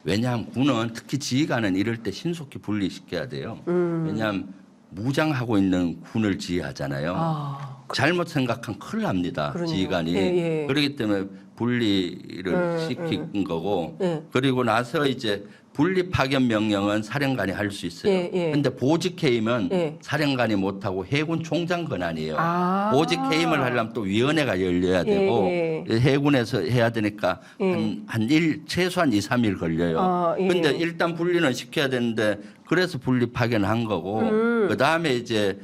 왜냐하면 군은 특히 지휘관은 이럴 때 신속히 분리시켜야 돼요. 왜냐하면 무장하고 있는 군을 지휘하잖아요. 아, 잘못 생각하면 큰일 납니다. 그러네요. 지휘관이. 예, 예. 그렇기 때문에 분리를 시킨 거고 예. 그리고 나서 이제 분리 파견 명령은 사령관이 할 수 있어요. 예, 예. 근데 보직 해임은 예. 사령관이 못 하고 해군 총장 권한이에요. 아. 보직 해임을 하려면 또 위원회가 열려야 되고 예. 해군에서 해야 되니까 최소한 2, 3일 걸려요. 아, 예. 근데 일단 분리는 시켜야 되는데 그래서 분리 파견한 거고 그다음에 이제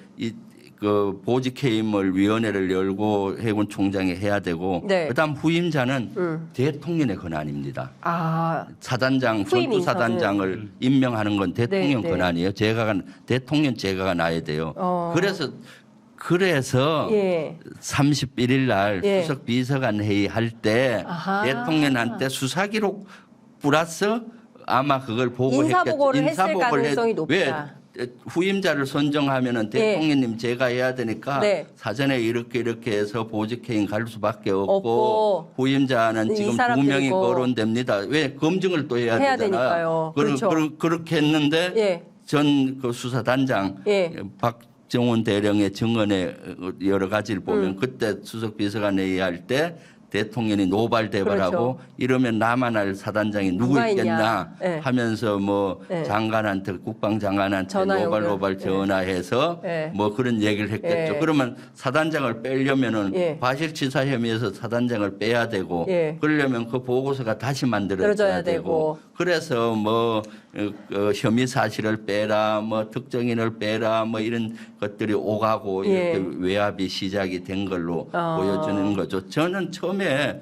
그 보직 해임을 위원회를 열고 해군 총장이 해야 되고 네. 그다음 후임자는 대통령의 권한입니다. 아, 사단장, 후임 전투 사단장을 임명하는 건 대통령 네. 권한이에요. 대통령 제가가 나야 돼요. 그래서 예. 31일 날 예. 수석 비서관 회의 할 때 아하. 대통령한테 수사 기록 플러스 아마 그걸 보고했겠죠. 인사보고를 했을 가능성이 높다. 왜 후임자를 선정하면은 예. 대통령님 제가 해야 되니까 네. 사전에 이렇게 해서 보직해임 갈 수밖에 없고 없고 후임자는 이 지금 두 사람들이고. 명이 거론됩니다. 왜 검증을 또 해야 되잖아요. 되니까요. 그렇죠. 그렇게 했는데 예. 전 그 수사단장 예. 박정훈 대령의 증언에 여러 가지를 보면 그때 수석 비서관 회의할 때 대통령이 노발대발하고 그렇죠. 이러면 나만 알 사단장이 누구 누가 있겠냐 있냐. 네. 하면서 뭐 네. 장관한테 국방장관한테 전화 연결. 노발노발 전화해서 네. 뭐 그런 얘기를 했겠죠. 네. 그러면 사단장을 빼려면은 예. 과실치사 혐의에서 사단장을 빼야 되고 예. 그러려면 그 보고서가 다시 만들어져야 만들어져야 되고. 되고 그래서 뭐 혐의 사실을 빼라 뭐 특정인을 빼라 뭐 이런 것들이 오가고 예. 이렇게 외압이 시작이 된 걸로 아. 보여주는 거죠. 저는 처음에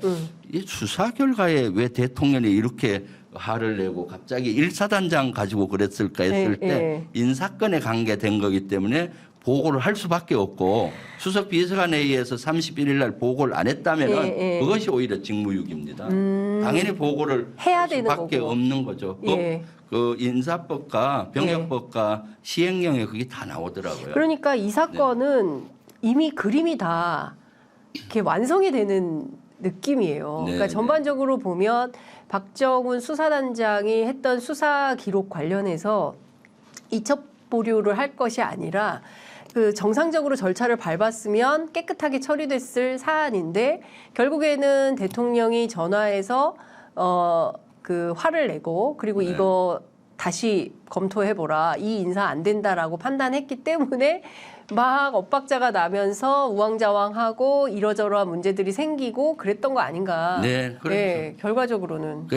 이 수사 결과에 왜 대통령이 이렇게 화를 내고 갑자기 일사단장 가지고 그랬을까 했을 예, 때 예. 인사건에 관계된 거기 때문에 보고를 할 수밖에 없고 수석 비서관에 의해서 31일 날 보고를 안 했다면은 예, 예. 그것이 오히려 직무유기입니다. 당연히 보고를 해야 할 되는 수밖에 거고. 없는 거죠. 예. 그 인사법과 병역법과 시행령에 그게 다 나오더라고요. 그러니까 이 사건은 이미 그림이 다 이렇게 완성이 되는 느낌이에요. 네, 그러니까 네. 전반적으로 보면 박정훈 수사단장이 했던 수사 기록 관련해서 이첩 보류를 할 것이 아니라 그 정상적으로 절차를 밟았으면 깨끗하게 처리됐을 사안인데 결국에는 대통령이 전화해서 그 화를 내고 그리고 네. 이거 다시 검토해보라. 이 인사 안 된다라고 판단했기 때문에 막 엇박자가 나면서 우왕좌왕하고 이러저러한 문제들이 생기고 그랬던 거 아닌가. 네, 그렇죠. 네, 결과적으로는.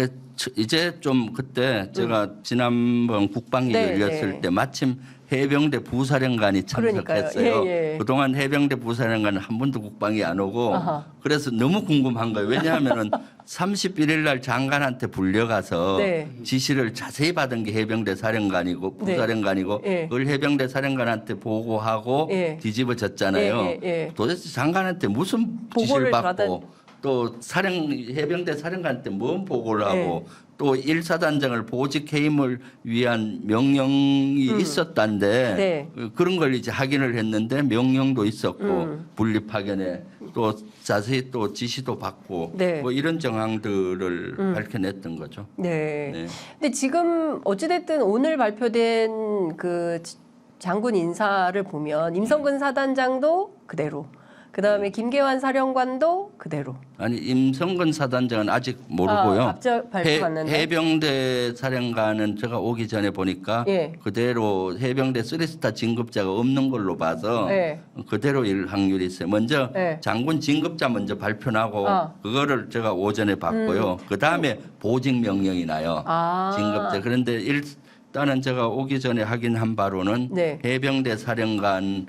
이제 좀 그때 제가 지난번 국방이 네, 열렸을 네. 때 마침 해병대 부사령관이 그러니까요. 참석했어요. 예, 예. 그동안 해병대 부사령관은 한 번도 국방이 안 오고 아하. 그래서 너무 궁금한 거예요. 왜냐하면은 31일 날 장관한테 불려가서 네. 지시를 자세히 받은 게 해병대 사령관이고 네. 부사령관이고 예. 그걸 해병대 사령관한테 보고하고 예. 뒤집어졌잖아요. 예, 예, 예. 도대체 장관한테 무슨 보고를 지시를 받고 받은- 또 해병대 사령관한테 뭔 보고를 네. 하고 또 일사단장을 보직 해임을 위한 명령이 있었단데 네. 그런 걸 이제 확인을 했는데 명령도 있었고 분리 파견에 또 자세히 또 지시도 받고 네. 뭐 이런 정황들을 밝혀냈던 거죠. 네. 네. 근데 지금 어찌됐든 오늘 발표된 그 장군 인사를 보면 임성근 사단장도 그대로, 그 다음에 김계환 사령관도 그대로. 아니 임성근 사단장은 아직 모르고요. 앞서 발표했는데. 해병대 사령관은 제가 오기 전에 보니까 예. 그대로 해병대 3스타 진급자가 없는 걸로 봐서 예. 그대로일 확률이 있어요. 먼저 예. 장군 진급자 먼저 발표나고 아. 그거를 제가 오전에 봤고요. 그 다음에 보직 명령이 나요. 아. 진급자. 그런데 일단은 제가 오기 전에 확인한 바로는 네. 해병대 사령관을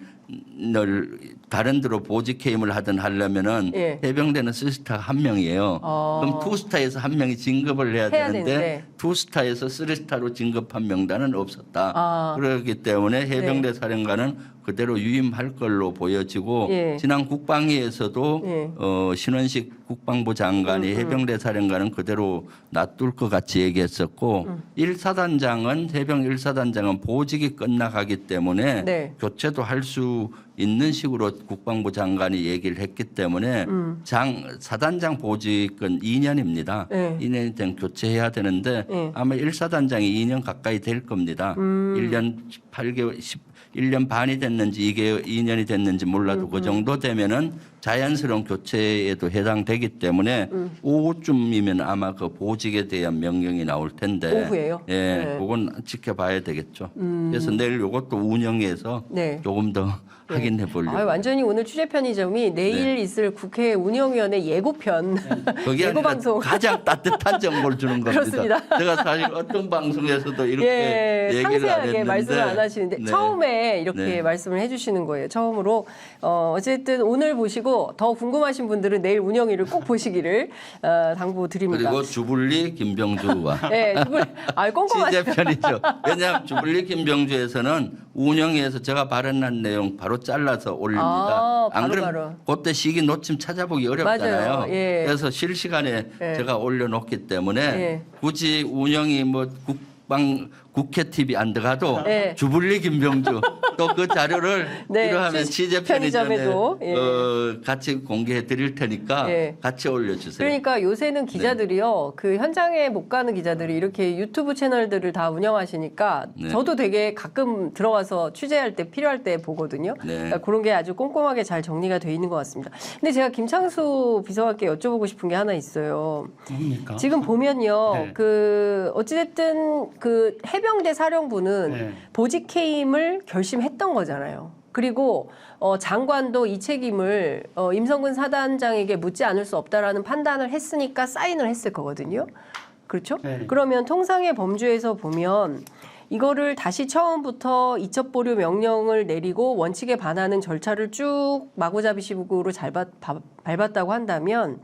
다른 데로 보직 해임을 하든 하려면은 예. 해병대는 3스타가 한 명이에요. 그럼 2스타에서 한 명이 진급을 해야 되는데. 되는데 2스타에서 3스타로 진급한 명단은 없었다. 아. 그렇기 때문에 해병대 사령관은 그대로 유임할 걸로 보여지고 예. 지난 국방위에서도 예. 신원식 국방부 장관이 해병대 사령관은 그대로 놔둘 것 같이 얘기했었고 일사단장은 해병 일사단장은 보직이 끝나가기 때문에 네. 교체도 할 수 있는 식으로 국방부 장관이 얘기를 했기 때문에 사단장 보직은 2년입니다. 네. 2년이 된 교체해야 되는데 네. 아마 일사단장이 2년 가까이 될 겁니다. 1년 8개월 1년 반이 됐는지 이게 2년이 됐는지 몰라도 그 정도 되면은 자연스러운 교체에도 해당되기 때문에 오후쯤이면 아마 그 보직에 대한 명령이 나올 텐데 오후에요? 예, 네. 그건 지켜봐야 되겠죠. 그래서 내일 이것도 운영해서 네. 조금 더 확인해 보려고. 완전히 오늘 취재 편의점이 내일 있을 국회 운영위원회 예고편, 거기 예고 방송. 가장 따뜻한 정보를 주는 겁니다. 그렇습니다. 제가 사실 어떤 방송에서도 이렇게 예, 얘기를 안 상세하게 했는데 말씀을 안 하시는데 네. 처음에 이렇게 네. 말씀을 해주시는 거예요. 처음으로 어쨌든 오늘 보시고 더 궁금하신 분들은 내일 운영위를 꼭 보시기를 당부드립니다. 그리고 주불리 김병주와 네, 꼼꼼하시죠. 취재 편이죠. 왜냐하면 주불리 김병주에서는 운영위에서 제가 발언한 내용 바로 잘라서 올립니다. 아, 안 그러면 바로. 그때 시기 놓치면 찾아보기 어렵잖아요. 맞아요. 예. 그래서 실시간에 예. 제가 올려놓기 때문에 예. 굳이 운영이 뭐 국회 TV 안 들어가도 예. 주불리 김병주 또 그 자료를 네, 필요하면 취재 편의점에도, 편의점에 같이 공개해 드릴 테니까 예. 같이 올려주세요. 그러니까 요새는 기자들이요, 그 현장에 못 가는 기자들이 이렇게 유튜브 채널들을 다 운영하시니까 네. 저도 되게 가끔 들어가서 취재할 때 필요할 때 보거든요. 네. 그러니까 그런 게 아주 꼼꼼하게 잘 정리가 돼 있는 것 같습니다. 근데 제가 김창수 비서관께 여쭤보고 싶은 게 하나 있어요. 뭡니까? 지금 보면요, 네. 그 어찌됐든 그 해병대 사령부는 네. 보직 해임을 결심했던 거잖아요. 그리고 장관도 이 책임을 임성근 사단장에게 묻지 않을 수 없다라는 판단을 했으니까 사인을 했을 거거든요. 그렇죠? 네. 그러면 통상의 범주에서 보면 이거를 다시 처음부터 이첩 보류 명령을 내리고 원칙에 반하는 절차를 쭉 마구잡이식으로 밟았다고 한다면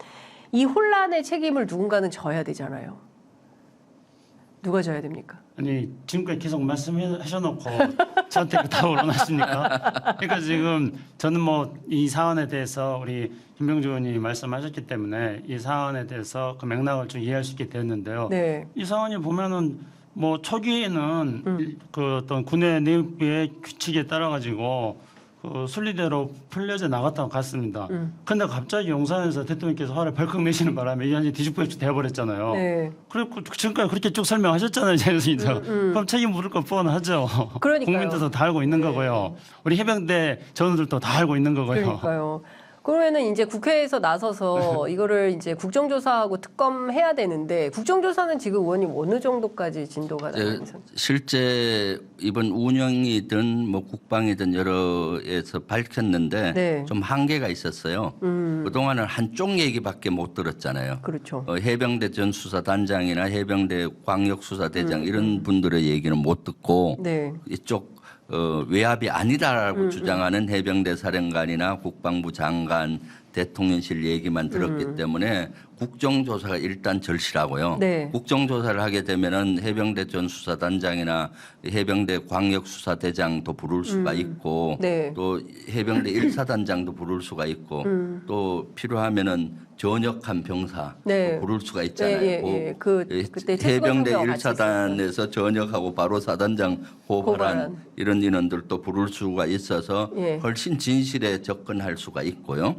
이 혼란의 책임을 누군가는 져야 되잖아요. 누가 져야 됩니까? 아니 지금까지 계속 말씀하셔놓고 저한테 그 답을 원하십니까? 그러니까 지금 저는 뭐 이 사안에 대해서 우리 김병주 의원이 말씀하셨기 때문에 이 사안에 대해서 그 맥락을 좀 이해할 수 있게 되었는데요. 네. 이 사안이 보면은 뭐 초기에는 그 어떤 군의 내부의 규칙에 따라 가지고 그 순리대로 풀려져 나갔다고 갔습니다. 근데 갑자기 용산에서 대통령께서 화를 벌컥 내시는 바람에 이게 완전히 뒤집어져 돼버렸잖아요. 네. 그리고 지금까지 그렇게 쭉 설명하셨잖아요, 제가. 그럼 책임 물을 건 뻔하죠. 그러니까요. 국민들도 다 알고 있는 거고요. 우리 해병대 전우들도 다 알고 있는 거고요. 그러니까요. 그러면은 이제 국회에서 나서서 이거를 이제 국정조사하고 특검해야 되는데 국정조사는 지금 의원님 어느 정도까지 진도가 나가면서? 실제 이번 운영이든 뭐 국방이든 여러에서 밝혔는데 네. 좀 한계가 있었어요. 그동안은 한쪽 얘기밖에 못 들었잖아요. 그렇죠. 해병대 전 수사단장이나 해병대 광역수사대장 이런 분들의 얘기는 못 듣고 네. 이쪽 외압이 아니다라고 주장하는 해병대 사령관이나 국방부 장관, 대통령실 얘기만 들었기 때문에 국정조사가 일단 절실하고요. 네. 국정조사를 하게 되면은 해병대 전 수사단장이나 해병대 광역수사대장도 부를 수가 있고 네. 또 해병대 1사단장도 부를 수가 있고 또 필요하면은 전역한 병사 네. 부를 수가 있잖아요. 예, 예. 그때 해병대 최수건 같이 1사단에서 전역하고 바로 사단장 고발한 고발한. 이런 인원들도 부를 수가 있어서 예. 훨씬 진실에 접근할 수가 있고요.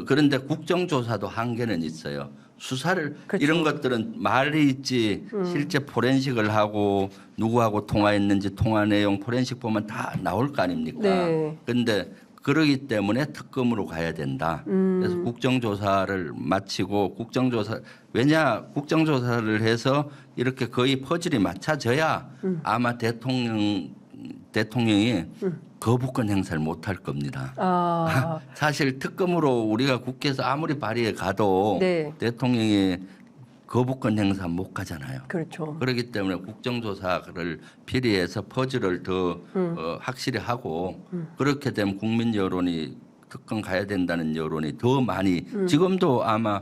그런데 국정조사도 한계는 있어요. 수사를 그렇죠. 이런 것들은 말이 있지 실제 포렌식을 하고 누구하고 통화했는지 통화 내용 포렌식 보면 다 나올 거 아닙니까? 네. 그런데 그러기 때문에 특검으로 가야 된다. 그래서 국정조사를 마치고 왜냐 국정조사를 해서 이렇게 거의 퍼즐이 맞춰져야 아마 대통령이 거부권 행사를 못할 겁니다. 아, 사실 특검으로 우리가 국회에서 아무리 발의해 가도 네. 대통령이 거부권 행사 못 가잖아요. 그렇죠. 그렇기 때문에 국정조사를 필요해서 퍼즐을 더 확실히 하고 그렇게 되면 국민 여론이 특검 가야 된다는 여론이 더 많이 지금도 아마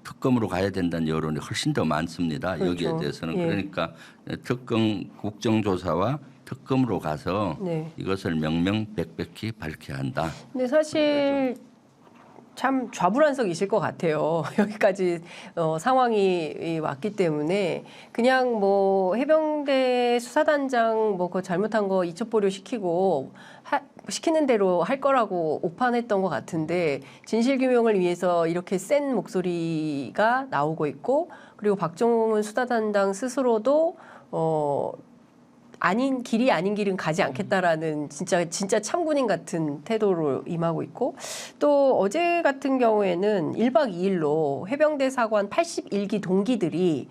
특검으로 가야 된다는 여론이 훨씬 더 많습니다. 그렇죠. 여기에 대해서는 예. 그러니까 특검 국정조사와 특검으로 가서 네. 이것을 명명백백히 밝혀야 한다. 근데 사실 참 좌불안석이실 것 같아요. 여기까지 상황이 왔기 때문에 그냥 뭐 해병대 수사단장 뭐 그거 잘못한 거 이첩 보류 시키고 시키는 대로 할 거라고 오판했던 것 같은데 진실 규명을 위해서 이렇게 센 목소리가 나오고 있고 그리고 박정훈 수사단장 스스로도 아닌 길은 가지 않겠다라는 진짜 참군인 같은 태도로 임하고 있고 또 어제 같은 경우에는 1박 2일로 해병대 사관 81기 동기들이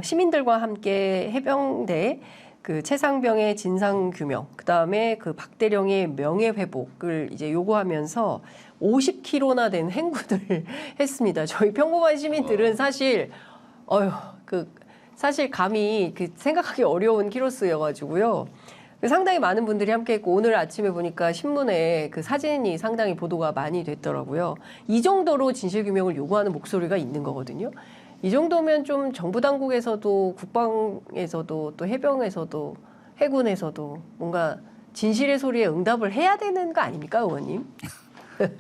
시민들과 함께 해병대 그 최상병의 진상 규명, 그다음에 그 박대령의 명예 회복을 이제 요구하면서 50km나 된 행군을 했습니다. 저희 평범한 시민들은 사실 사실 감히 생각하기 어려운 키로수여가지고요. 상당히 많은 분들이 함께했고 오늘 아침에 보니까 신문에 그 사진이 상당히 보도가 많이 됐더라고요. 이 정도로 진실규명을 요구하는 목소리가 있는 거거든요. 이 정도면 좀 정부 당국에서도 국방에서도 또 해병에서도 해군에서도 뭔가 진실의 소리에 응답을 해야 되는 거 아닙니까, 의원님?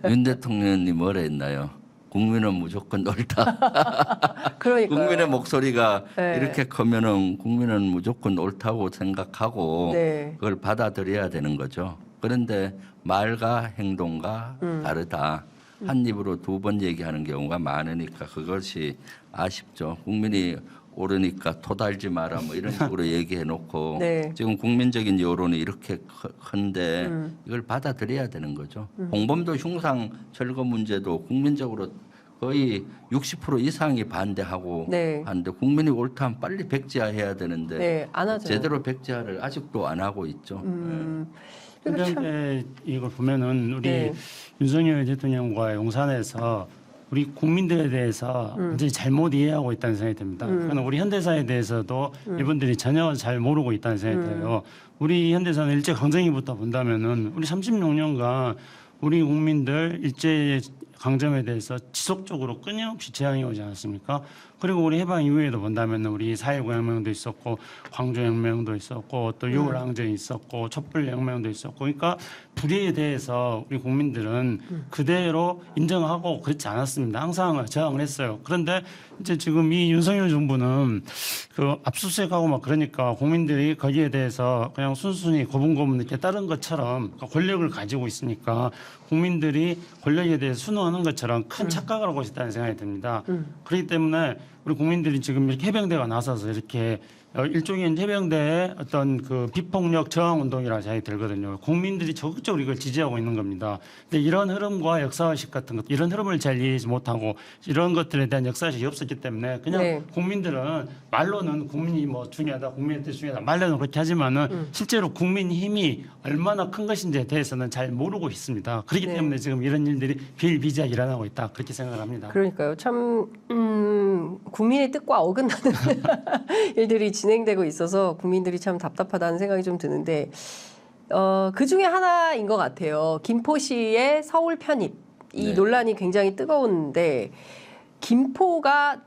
윤 대통령이 뭐라 했나요? 국민은 무조건 옳다. 그러니까요. 국민의 목소리가 네. 이렇게 크면은 국민은 무조건 옳다고 생각하고 네. 그걸 받아들여야 되는 거죠. 그런데 말과 행동과 다르다. 한 입으로 두 번 얘기하는 경우가 많으니까 그것이 아쉽죠. 국민이 오르니까 토달지 마라 뭐 이런 식으로 얘기해 놓고 네. 지금 국민적인 여론이 이렇게 큰데 이걸 받아들여야 되는 거죠. 공범도 흉상 철거 문제도 국민적으로 거의 60% 이상이 반대하고 네. 하는데 국민이 옳다면 빨리 백지화해야 되는데 네, 안 하죠. 제대로 백지화를 아직도 안 하고 있죠. 그리고 참- 그런데 이걸 보면은 우리 네. 윤석열 대통령과 용산에서 우리 국민들에 대해서 완전히 잘못 이해하고 있다는 생각이 듭니다. 그러나 우리 현대사에 대해서도 이분들이 전혀 잘 모르고 있다는 생각이 들어요. 우리 현대사는 일제 강점기부터 본다면은 우리 36년간 우리 국민들 일제 강점에 대해서 지속적으로 끊임없이 재앙이 오지 않았습니까? 그리고 우리 해방 이후에도 본다면 우리 4.19 혁명도 있었고 광주 혁명도 있었고 또 6월 항쟁이 있었고 촛불 혁명도 있었고 그러니까 불의에 대해서 우리 국민들은 그대로 인정하고 그렇지 않았습니다. 항상 저항을 했어요. 그런데 이제 지금 이 윤석열 정부는 그 압수수색하고 막 그러니까 국민들이 거기에 대해서 그냥 순순히 고분고분 이렇게 따른 것처럼 권력을 가지고 있으니까 국민들이 권력에 대해서 순응하는 것처럼 큰 착각을 하고 있다는 생각이 듭니다. 그렇기 때문에 우리 국민들이 지금 이렇게 해병대가 나서서 이렇게 일종의 해병대의 어떤 그 비폭력 저항 운동이라 생각이 들거든요. 국민들이 적극적으로 이걸 지지하고 있는 겁니다. 근데 이런 흐름과 역사의식 같은 것, 이런 흐름을 잘 이해하지 못하고 이런 것들에 대한 역사의식이 없었기 때문에 그냥 네. 국민들은 말로는 국민이 뭐 중요하다, 국민의 뜻 중요하다, 말로는 그렇게 하지만은 실제로 국민 힘이 얼마나 큰 것인지에 대해서는 잘 모르고 있습니다. 그렇기 네. 때문에 지금 이런 일들이 비일비재하게 일어나고 있다 그렇게 생각을 합니다. 그러니까요. 참 국민의 뜻과 어긋나는 일들이 진행되고 있어서 국민들이 참 답답하다는 생각이 좀 드는데 그 중에 하나인 것 같아요. 김포시의 서울 편입 이 네. 논란이 굉장히 뜨거운데 김포가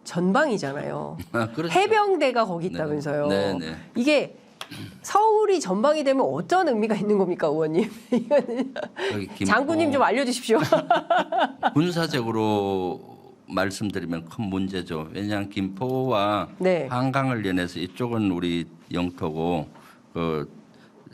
전방이잖아요. 그렇죠. 해병대가 거기 있다면서요. 네, 네. 이게 서울이 전방이 되면 어떤 의미가 있는 겁니까, 의원님? 이거는 여기 김포 장군님 좀 알려주십시오. 군사적으로 말씀드리면 큰 문제죠. 왜냐하면 김포와 네. 한강을 연해서 이쪽은 우리 영토고 그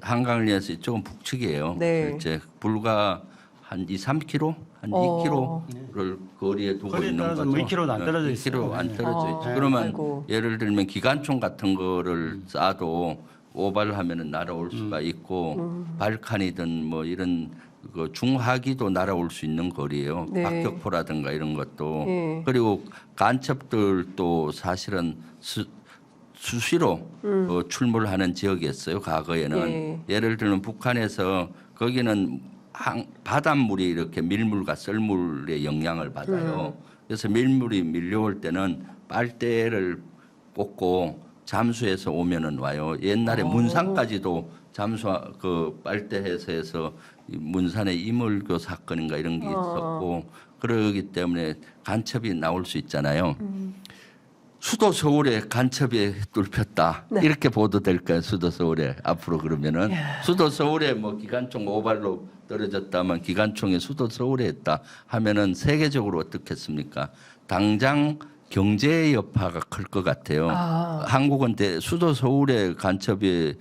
한강을 연해서 이쪽은 북측이에요. 네. 실제 불과 한 2, 3km, 한 어. 2km를 거리에 두고 거리에 있는 따라서 거죠. 뭐 2km 도 안 떨어져 2km 있어요. 안 네. 떨어져 있죠. 아, 그러면 아이고. 예를 들면 기관총 같은 거를 쏴도 오발하면은 날아올 수가 있고 발칸이든 뭐 이런 그 중하기도 날아올 수 있는 거리예요. 네. 박격포라든가 이런 것도 네. 그리고 간첩들도 사실은 수시로 출몰하는 지역이었어요. 과거에는 네. 예를 들면 북한에서 거기는 바닷물이 이렇게 밀물과 썰물의 영향을 받아요. 그래서 밀물이 밀려올 때는 빨대를 꽂고 잠수해서 오면은 와요. 옛날에 문산까지도 잠수 그 빨대해서 해서 문산의 이물교 사건인가 이런 게 있었고 그러기 때문에 간첩이 나올 수 있잖아요. 수도 서울에 간첩이 뚫혔다 이렇게 보도될까요? 수도 서울에 앞으로 그러면은 수도 서울에 뭐 기관총 오발로 떨어졌다면 기관총이 수도 서울에 있다 하면은 세계적으로 어떻겠습니까? 당장 경제의 여파가 클 것 같아요. 한국은 수도 서울에 간첩이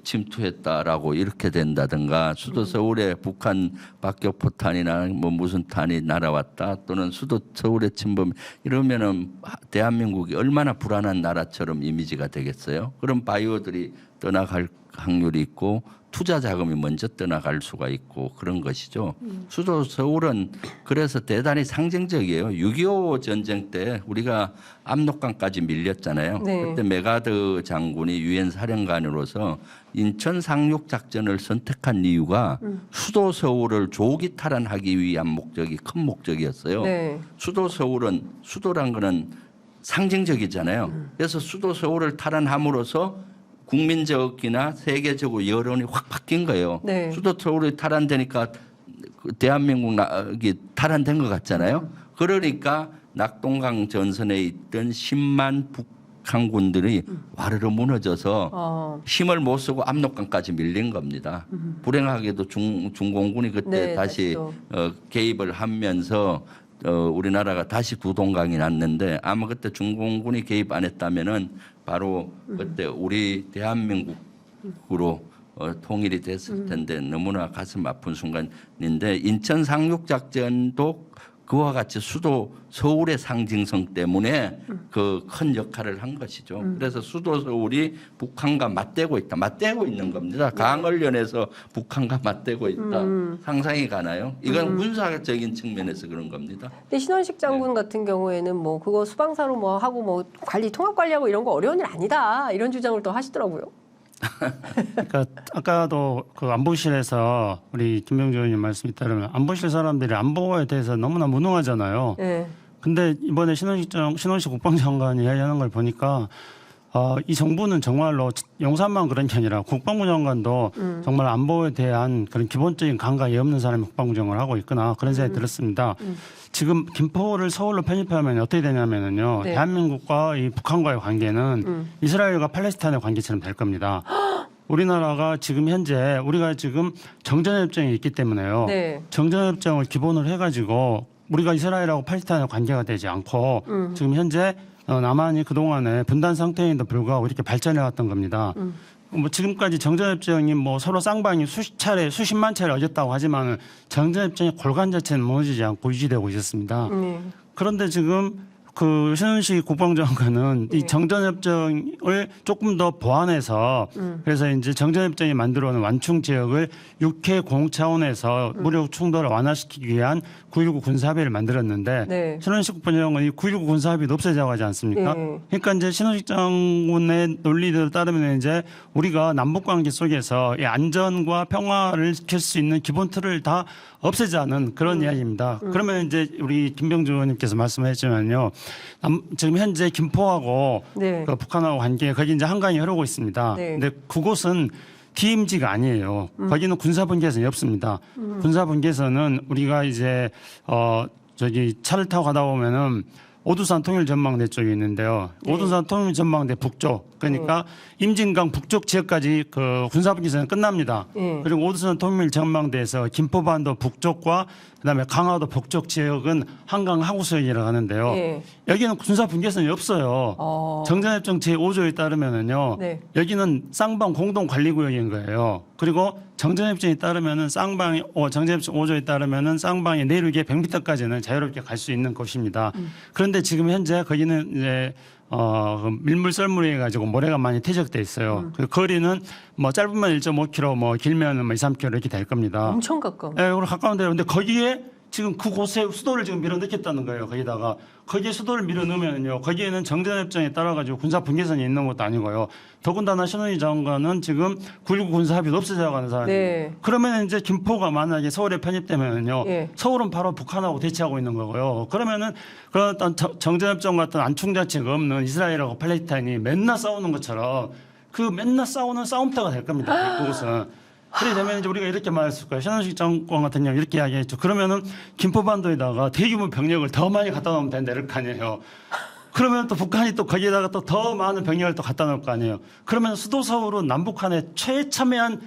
침투했다라고 이렇게 된다든가 수도 서울에 북한 박격포탄이나 뭐 무슨 탄이 날아왔다 또는 수도 서울에 침범 이러면은 대한민국이 얼마나 불안한 나라처럼 이미지가 되겠어요. 그럼 바이오들이 떠나갈 확률이 있고 투자 자금이 먼저 떠나갈 수가 있고 그런 것이죠. 수도 서울은 그래서 대단히 상징적이에요. 6.25 전쟁 때 우리가 압록강까지 밀렸잖아요. 네. 그때 메가드 장군이 유엔 사령관으로서 인천 상륙 작전을 선택한 이유가 수도 서울을 조기 탈환하기 위한 목적이 큰 목적이었어요. 네. 수도 서울은 수도란 거는 상징적이잖아요. 그래서 수도 서울을 탈환함으로써 국민적이나 세계적으로 여론이 확 바뀐 거예요. 네. 수도 서울이 탈환되니까 대한민국이 탈환된 것 같잖아요. 그러니까 낙동강 전선에 있던 10만 북한군들이 와르르 무너져서 힘을 못 쓰고 압록강까지 밀린 겁니다. 불행하게도 중공군이 그때 네, 다시 다시 또. 개입을 하면서 우리나라가 다시 구동강이 났는데 아마 그때 중공군이 개입 안 했다면은 바로 그때 우리 대한민국으로 통일이 됐을 텐데 너무나 가슴 아픈 순간인데 인천 상륙 작전도 그와 같이 수도 서울의 상징성 때문에 그 큰 역할을 한 것이죠. 그래서 수도 서울이 북한과 맞대고 있다. 맞대고 있는 겁니다. 강을 연해서 북한과 맞대고 있다. 상상이 가나요? 이건 군사적인 측면에서 그런 겁니다. 근데 신원식 장군 같은 경우에는 뭐 그거 수방사로 뭐 하고 뭐 관리 통합 관리하고 이런 거 어려운 일 아니다 이런 주장을 또 하시더라고요. 그러니까 아까도 그 안보실에서 우리 김병주 의원님 말씀이 따르면 안보실 사람들이 안보에 대해서 너무나 무능하잖아요. 네. 근데 이번에 신원식 국방장관이 이야기하는 걸 보니까 이 정부는 정말로 용산만 그런 게 아니라 국방부 장관도 정말 안보에 대한 그런 기본적인 감각이 없는 사람이 국방부 장관을 하고 있구나 그런 생각이 들었습니다. 지금 김포를 서울로 편입하면 어떻게 되냐면요. 네. 대한민국과 이 북한과의 관계는 이스라엘과 팔레스타인의 관계처럼 될 겁니다. 우리나라가 지금 현재 우리가 지금 정전협정이 있기 때문에요. 네. 정전협정을 기본으로 해가지고 우리가 이스라엘하고 팔레스타인의 관계가 되지 않고 지금 현재 남한이 그동안에 분단 상태에도 불구하고 이렇게 발전해 왔던 겁니다. 뭐 지금까지 정전협정이 뭐 서로 쌍방이 수십만 차례 어겼다고 하지만 정전협정의 골간 자체는 무너지지 않고 유지되고 있었습니다. 그런데 지금 그 신원식 국방장관은 이 정전협정을 조금 더 보완해서 그래서 이제 정전협정이 만들어오는 완충 지역을 육해 공욱 차원에서 무력 충돌을 완화시키기 위한 9.19 군사합의를 만들었는데 네. 신원식 국방장관이 9.19 군사합의도 없애자고 하지 않습니까? 네. 그러니까 이제 신원식 장군의 논리대로 따르면 이제 우리가 남북 관계 속에서 이 안전과 평화를 지킬 수 있는 기본 틀을 다 없애자는 그런 이야기입니다. 그러면 이제 우리 김병주 의원님께서 말씀하셨지만요. 지금 현재 김포하고 네. 그 북한하고 관계 거기 이제 한강이 흐르고 있습니다. 네. 근데 그곳은 DMZ가 아니에요. 거기는 군사 분계선이 없습니다. 군사 분계선은 우리가 이제 저기 차를 타고 가다 보면은 오두산 통일전망대 쪽에 있는데요. 네. 오두산 통일전망대 북쪽 그러니까 임진강 북쪽 지역까지 그 군사 분계선은 끝납니다. 네. 그리고 오두산 통일전망대에서 김포반도 북쪽과 그다음에 강화도 북쪽 지역은 한강 하구수역이라고 하는데요. 네. 여기는 군사 분계선이 없어요. 정전협정 제5조에 따르면은요. 네. 여기는 쌍방 공동 관리 구역인 거예요. 그리고 정전협정에 따르면은 쌍방이 정전협정 5조에 따르면은 쌍방의 내륙에 100m까지는 자유롭게 갈 수 있는 곳입니다. 그런데 지금 현재 거기는 이제 밀물 썰물이 해가지고 모래가 많이 퇴적돼 있어요. 그 거리는 뭐 짧으면 1.5km, 뭐 길면은 뭐 2, 3km 이렇게 될 겁니다. 엄청 가까워. 예, 그리고 가까운데요. 근데 거기에 지금 그곳에 수도를 지금 밀어넣겠다는 거예요. 거기다가 거기에 수도를 밀어넣으면요. 거기에는 정전협정에 따라 가지고 군사 분계선이 있는 것도 아니고요. 더군다나 신원희 장관은 지금 9.19 군사 합의도 없애자고 하는 사람이에요. 네. 그러면 이제 김포가 만약에 서울에 편입되면요. 예. 서울은 바로 북한하고 대치하고 있는 거고요. 그러면은 그런 어떤 정전협정 같은 안충 자체가 없는 이스라엘하고 팔레스타인이 맨날 싸우는 것처럼 그 맨날 싸우는 싸움터가 될 겁니다. 그곳은. 그래 되면 이제 우리가 이렇게 말했을 거예요. 신원식 장관 같은 경우 이렇게 이야기했죠. 그러면은 김포반도에다가 대규모 병력을 더 많이 갖다 놓으면 된다 이럴 거 아니에요. 그러면 또 북한이 또 거기에다가 또 더 많은 병력을 또 갖다 놓을 거 아니에요. 그러면 수도 서울은 남북한의 최첨예한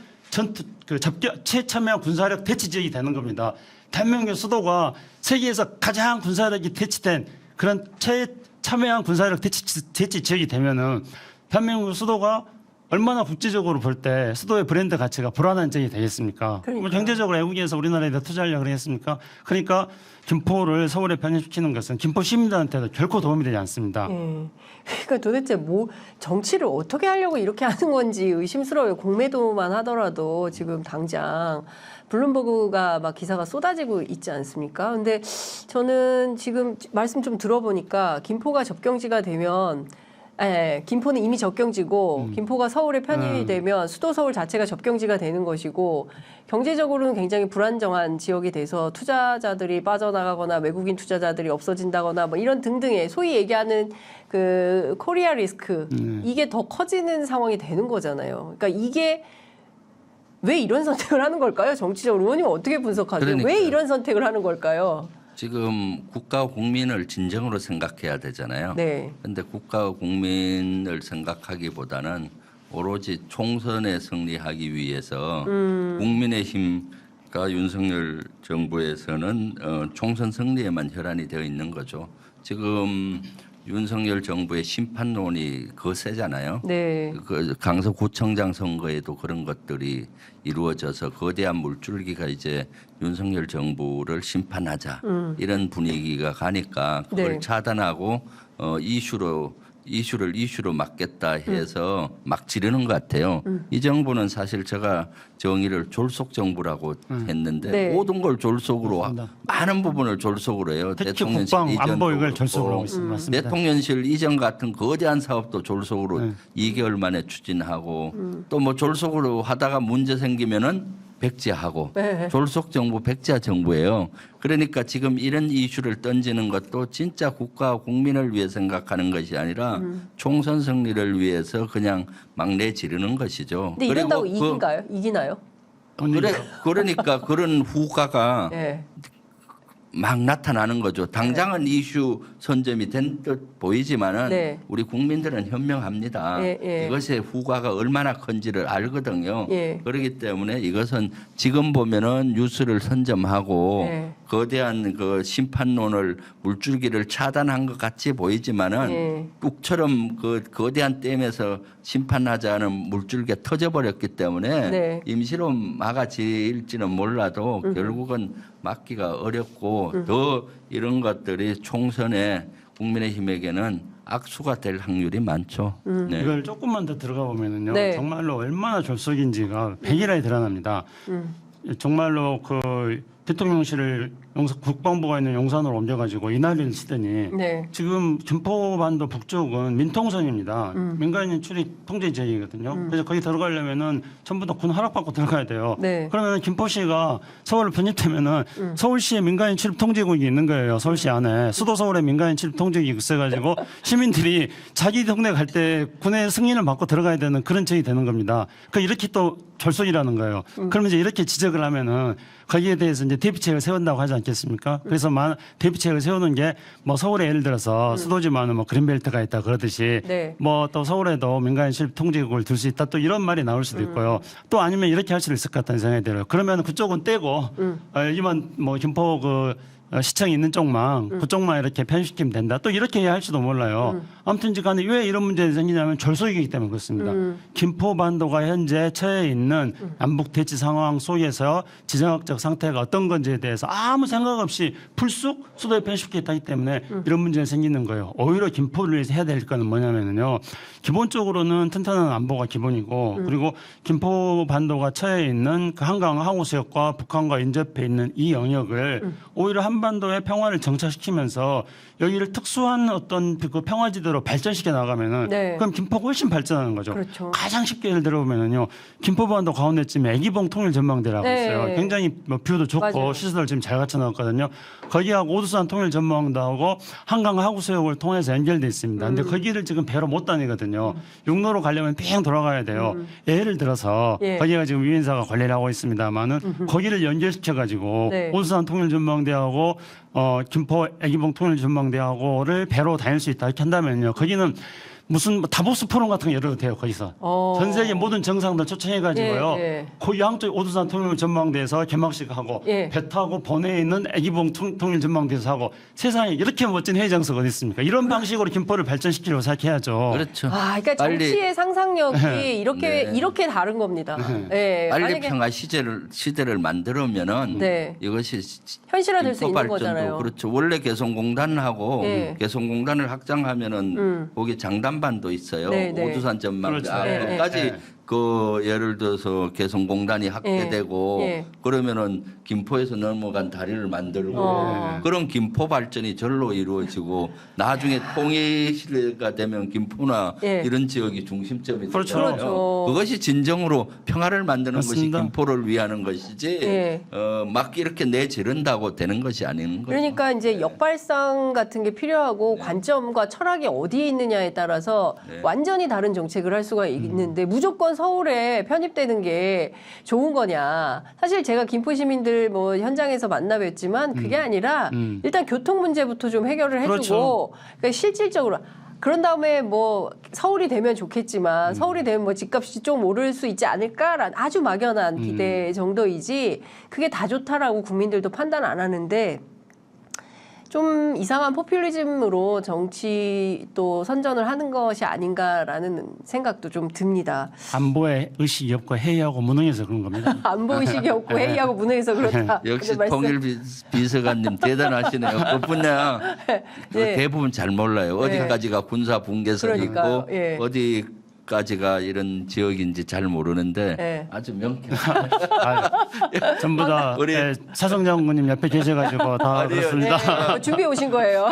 최첨예한 군사력 대치 지역이 되는 겁니다. 대한민국 수도가 세계에서 가장 군사력이 대치된 그런 최첨예한 군사력 대치 지역이 되면은 대한민국 수도가 얼마나 국제적으로 볼 때 수도의 브랜드 가치가 불안한 점이 되겠습니까? 그러니까요. 경제적으로 외국에서 우리나라에다 투자하려고 그러겠습니까? 그러니까 김포를 서울에 편입시키는 것은 김포 시민들한테도 결코 도움이 되지 않습니다. 예. 그러니까 도대체 뭐 정치를 어떻게 하려고 이렇게 하는 건지 의심스러워요. 공매도만 하더라도 지금 당장 블룸버그가 막 기사가 쏟아지고 있지 않습니까? 근데 저는 지금 말씀 좀 들어보니까 김포가 접경지가 되면 김포는 이미 접경지고 김포가 서울에 편입이 되면 수도 서울 자체가 접경지가 되는 것이고 경제적으로는 굉장히 불안정한 지역이 돼서 투자자들이 빠져나가거나 외국인 투자자들이 없어진다거나 뭐 이런 등등의 소위 얘기하는 그 코리아 리스크 이게 더 커지는 상황이 되는 거잖아요. 그러니까 이게 왜 이런 선택을 하는 걸까요? 정치적으로 의원님 어떻게 분석하세요? 왜 그러니까요. 이런 선택을 하는 걸까요? 지금 국가와 국민을 진정으로 생각해야 되잖아요. 네. 그런데 국가와 국민을 생각하기보다는 오로지 총선에 승리하기 위해서 국민의힘 그러니까 윤석열 정부에서는 총선 승리에만 혈안이 되어 있는 거죠. 지금 윤석열 정부의 심판론이 거세잖아요. 네. 그 강서구청장 선거에도 그런 것들이 이루어져서 거대한 물줄기가 이제 윤석열 정부를 심판하자 이런 분위기가 가니까 그걸 네. 차단하고 이슈를 막겠다 해서 막 지르는 것 같아요. 이 정부는 사실 제가 정의를 졸속 정부라고 했는데 네. 모든 걸 졸속으로 맞습니다. 많은 부분을 졸속으로 해요. 특히 대통령실 국방, 안보 이전도 이걸 졸속으로 하고 그렇고 있습니다. 맞습니다. 대통령실 이전 같은 거대한 사업도 졸속으로 2개월 만에 추진하고 또 뭐 졸속으로 하다가 문제 생기면은 백지하고 네. 졸속 정부 백지화 정부예요. 그러니까 지금 이런 이슈를 던지는 것도 진짜 국가와 국민을 위해 생각하는 것이 아니라 총선 승리를 위해서 그냥 막 내지르는 것이죠. 근데 이런다고 그리고 이기나요? 그러니까 그런 후과가 네. 막 나타나는 거죠. 당장은 이슈 선점이 된 듯 보이지만은 네. 우리 국민들은 현명합니다. 예, 예. 이것의 후과가 얼마나 큰지를 알거든요. 예. 그렇기 때문에 이것은 지금 보면은 뉴스를 선점하고 예. 거대한 그 심판론을 물줄기를 차단한 것 같이 보이지만은 예. 뚝처럼 그 거대한 댐에서 심판하자는 물줄기가 터져버렸기 때문에 네. 임시로 막아질지는 몰라도 결국은 막기가 어렵고 더 이런 것들이 총선에 국민의힘에게는 악수가 될 확률이 많죠. 네. 이걸 조금만 더 들어가 보면은요, 네. 정말로 얼마나 졸속인지가 백일하게 드러납니다. 정말로 그 대통령실을 국방부가 있는 용산으로 옮겨가지고 이날을 치더니 네. 지금 김포반도 북쪽은 민통선입니다. 민간인 출입 통제 지역이거든요. 그래서 거기 들어가려면은 전부 다 군 허락받고 들어가야 돼요. 네. 그러면은 김포시가 서울을 편입되면은 서울시에 민간인 출입 통제국이 있는 거예요. 서울시 안에 수도 서울에 민간인 출입 통제국이 있어가지고 시민들이 자기 동네 갈 때 군의 승인을 받고 들어가야 되는 그런 적이 되는 겁니다. 그 이렇게 또 졸속이라는 거예요. 그러면 이제 이렇게 지적을 하면은 거기에 대해서 이제 대비책을 세운다고 하지 않겠습니까? 그래서 대비책을 세우는 게 뭐 서울에 예를 들어서 수도지만은 뭐 그린벨트가 있다 그러듯이 네. 뭐 또 서울에도 민간인 출입 통제국을 둘 수 있다 또 이런 말이 나올 수도 있고요. 또 아니면 이렇게 할 수도 있을 것 같다는 생각이 들어요. 그러면 그쪽은 떼고 여기만 뭐 김포 그 시청이 있는 쪽만 그쪽만 이렇게 편식시키면 된다. 또 이렇게 해야 할지도 몰라요. 아무튼 간에 왜 이런 문제가 생기냐면 졸속이기 때문에 그렇습니다. 김포반도가 현재 처해 있는 남북 대치 상황 속에서 지정학적 상태가 어떤 건지에 대해서 아무 생각 없이 풀쑥 수도에 편식시켰기 때문에 이런 문제가 생기는 거예요. 오히려 김포를 위해서 해야 될 거는 뭐냐면요. 기본적으로는 튼튼한 안보가 기본이고 그리고 김포반도가 처해 있는 그 한강 항우수역과 북한과 인접해 있는 이 영역을 오히려 한반도의 평화를 정착시키면서 여기를 특수한 어떤 그 평화지대로 발전시켜 나가면은 네. 그럼 김포가 훨씬 발전하는 거죠. 그렇죠. 가장 쉽게 예를 들어보면은요. 김포반도 가운데쯤에 애기봉 통일전망대라고 네. 있어요. 굉장히 뭐 뷰도 좋고 맞아요. 시설을 지금 잘 갖춰 놓았거든요. 거기하고 오두산 통일전망대하고 한강 하구수역을 통해서 연결돼 있습니다. 근데 거기를 지금 배로 못 다니거든요. 육로로 가려면 빙 돌아가야 돼요. 예를 들어서 예. 거기가 지금 유인사가 관리를 하고 있습니다만은 거기를 연결시켜 가지고 네. 오두산 통일전망대하고 김포 애기봉 통일전망대하고를 배로 다닐 수 있다 이렇게 한다면요. 거기는 무슨 뭐 다보스 포럼 같은 거 열어도 돼요. 거기서 전 세계 모든 정상들 초청해가지고요. 예, 예. 그 양쪽 오두산 통일전망대에서 개막식 하고 예. 배 타고 본회에 있는 애기봉 통일전망대에서 하고 세상에 이렇게 멋진 회의 장소가 어디 있습니까? 이런 방식으로 김포를 발전시키려고 생각해야죠. 그렇죠. 아, 그러니까 빨리- 정치의 상상력이 이렇게 네. 이렇게 다른 겁니다. 네. 빨리 만약에 평화 시대를 만들면은 네. 이것이 현실화될 수 김포 있는 발전도 거잖아요. 그렇죠. 원래 개성공단하고 예. 개성공단을 확장하면은 거기 장단반도 있어요. 네, 네. 오두산 전망 그렇죠. 거기까지 네. 그 예를 들어서 개성공단이 확대되고 예. 그러면은 김포에서 넘어간 다리를 만들고 그런 김포 발전이 절로 이루어지고 나중에 통일 시대가 되면 김포나 예. 이런 지역이 중심점이 그렇죠. 되잖아요. 그렇죠. 그것이 진정으로 평화를 만드는 맞습니다. 것이 김포를 위하는 것이지 예. 막 이렇게 내지른다고 되는 것이 아닌 거죠. 그러니까 이제 역발상 같은 게 필요하고 관점과 철학이 어디에 있느냐에 따라서 완전히 다른 정책을 할 수가 있는데 무조건 서울에 편입되는 게 좋은 거냐. 사실 제가 김포 시민들 뭐 현장에서 만나 뵀지만 그게 아니라 일단 교통 문제부터 좀 해결을 해주고 그렇죠. 그러니까 실질적으로 그런 다음에 뭐 서울이 되면 좋겠지만 서울이 되면 뭐 집값이 좀 오를 수 있지 않을까라는 아주 막연한 기대 정도이지 그게 다 좋다라고 국민들도 판단 안 하는데 좀 이상한 포퓰리즘으로 정치 또 선전을 하는 것이 아닌가라는 생각도 좀 듭니다. 안보에 의식이 없고 회의하고 무능해서 그런 겁니다. 안보 의식이 없고 회의하고 무능해서 그렇다. 역시 근데 말씀- 통일비서관님 대단하시네요. 그분야 네. 대부분 잘 몰라요. 어디까지가 군사 분계선이 그러니까요. 있고 예. 어디까지가 이런 지역인지 잘 모르는데 예. 아주 명쾌. 전부 다 우리- 차성 장군님 옆에 계셔가지고 다 아니요. 그렇습니다. 네, 뭐 준비해 오신 거예요.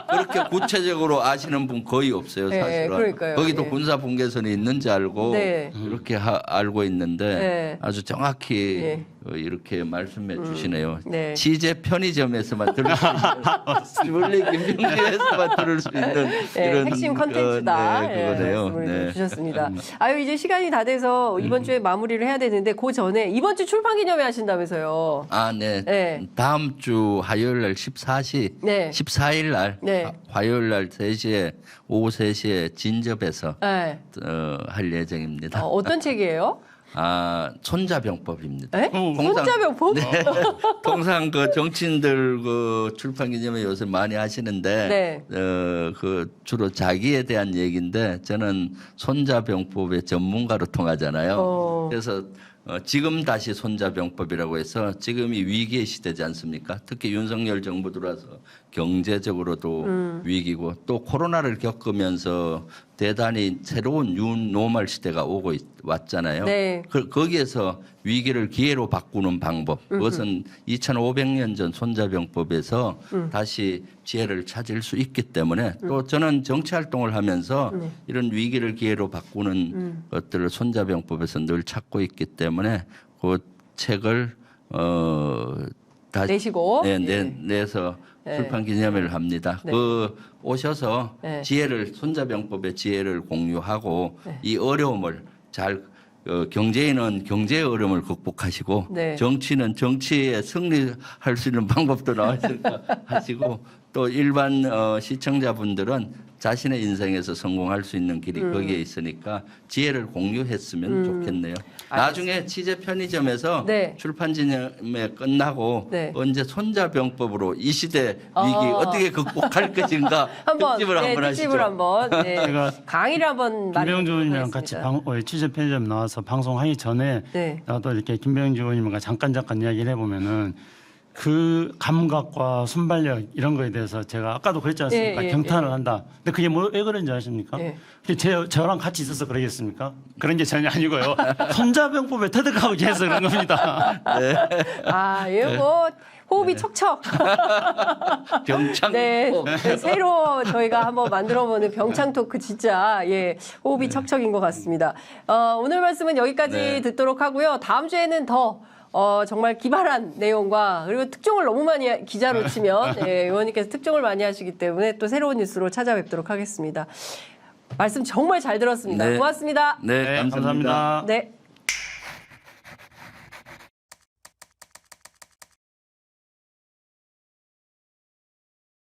그렇게 구체적으로 아시는 분 거의 없어요. 네, 사실은. 그러니까요. 거기도 예. 군사 분계선이 있는지 알고 네. 이렇게 알고 있는데 네. 아주 정확히 예. 이렇게 말씀해 주시네요. 네. 취재 편의점에서만 들을 수 있는 물리 김병주에서만 들을 수 있는 네, 이런 핵심 컨텐츠다. 네, 그거네요. 말씀을 네. 주셨습니다. 아유 이제 시간이 다 돼서 이번 주에 마무리를 해야 되는데 그 전에 이번 주 출판 기념회 하신다면서요. 아, 네. 네. 다음 주 화요일 날 14시, 네. 14일 날 네. 화요일 날 3시에 오후 3시에 진접해서 네. 할 예정입니다. 어떤 책이에요? 손자병법입니다. 네? 손자병법? 네. 통상 그 정치인들 그 출판 기념회 요새 많이 하시는데 네. 그 주로 자기에 대한 얘기인데 저는 손자병법의 전문가로 통하잖아요. 그래서 지금 다시 손자병법이라고 해서 지금이 위기의 시대지 않습니까? 특히 윤석열 정부 들어와서 경제적으로도 위기고 또 코로나를 겪으면서 대단히 새로운 뉴노멀 시대가 왔잖아요. 네. 거기에서 위기를 기회로 바꾸는 방법. 그것은 2500년 전 손자병법에서 다시 지혜를 찾을 수 있기 때문에 또 저는 정치 활동을 하면서 이런 위기를 기회로 바꾸는 것들을 손자병법에서 늘 찾고 있기 때문에 그 책을 다시 내시고 네, 예. 내서 네. 출판 기념회를 합니다. 네. 오셔서 네. 지혜를 손자병법의 지혜를 공유하고 네. 이 어려움을 잘 경제인은 경제의 어려움을 극복하시고 네. 정치는 정치에 승리할 수 있는 방법도 나와 있으니까 하시고 또 일반 시청자분들은 자신의 인생에서 성공할 수 있는 길이 거기에 있으니까 지혜를 공유했으면 좋겠네요. 나중에 취재 편의점에서 네. 출판 기념회 끝나고 네. 언제 손자병법으로 이 시대 위기 어떻게 극복할 것인가 한번 특집을 한번 하시죠. 특집을 한번 네. 제가 강의를 한번 김병주 의원이랑 같이 하겠습니다. 취재 편의점 나와서 방송하기 전에 네. 나도 이렇게 김병주 의원님과 잠깐 이야기를 해보면은 그 감각과 순발력 이런 거에 대해서 제가 아까도 그랬지 않습니까? 예, 예, 경탄을 한다. 근데 그게 왜 그런지 아십니까? 예. 저랑 같이 있어서 그러겠습니까? 그런 게 전혀 아니고요. 손자병법에 터득하기 위해서 그런 겁니다. 아, 이거 호흡이 척척. 병창 네, 새로 저희가 한번 만들어보는 병창 토크 진짜 호흡이 척척인 것 같습니다. 오늘 말씀은 여기까지 네. 듣도록 하고요. 다음 주에는 더 정말 기발한 내용과 그리고 특종을 너무 많이 기자로 치면 의원님께서 특종을 많이 하시기 때문에 또 새로운 뉴스로 찾아뵙도록 하겠습니다. 말씀 정말 잘 들었습니다. 네. 고맙습니다. 네, 감사합니다. 감사합니다. 네.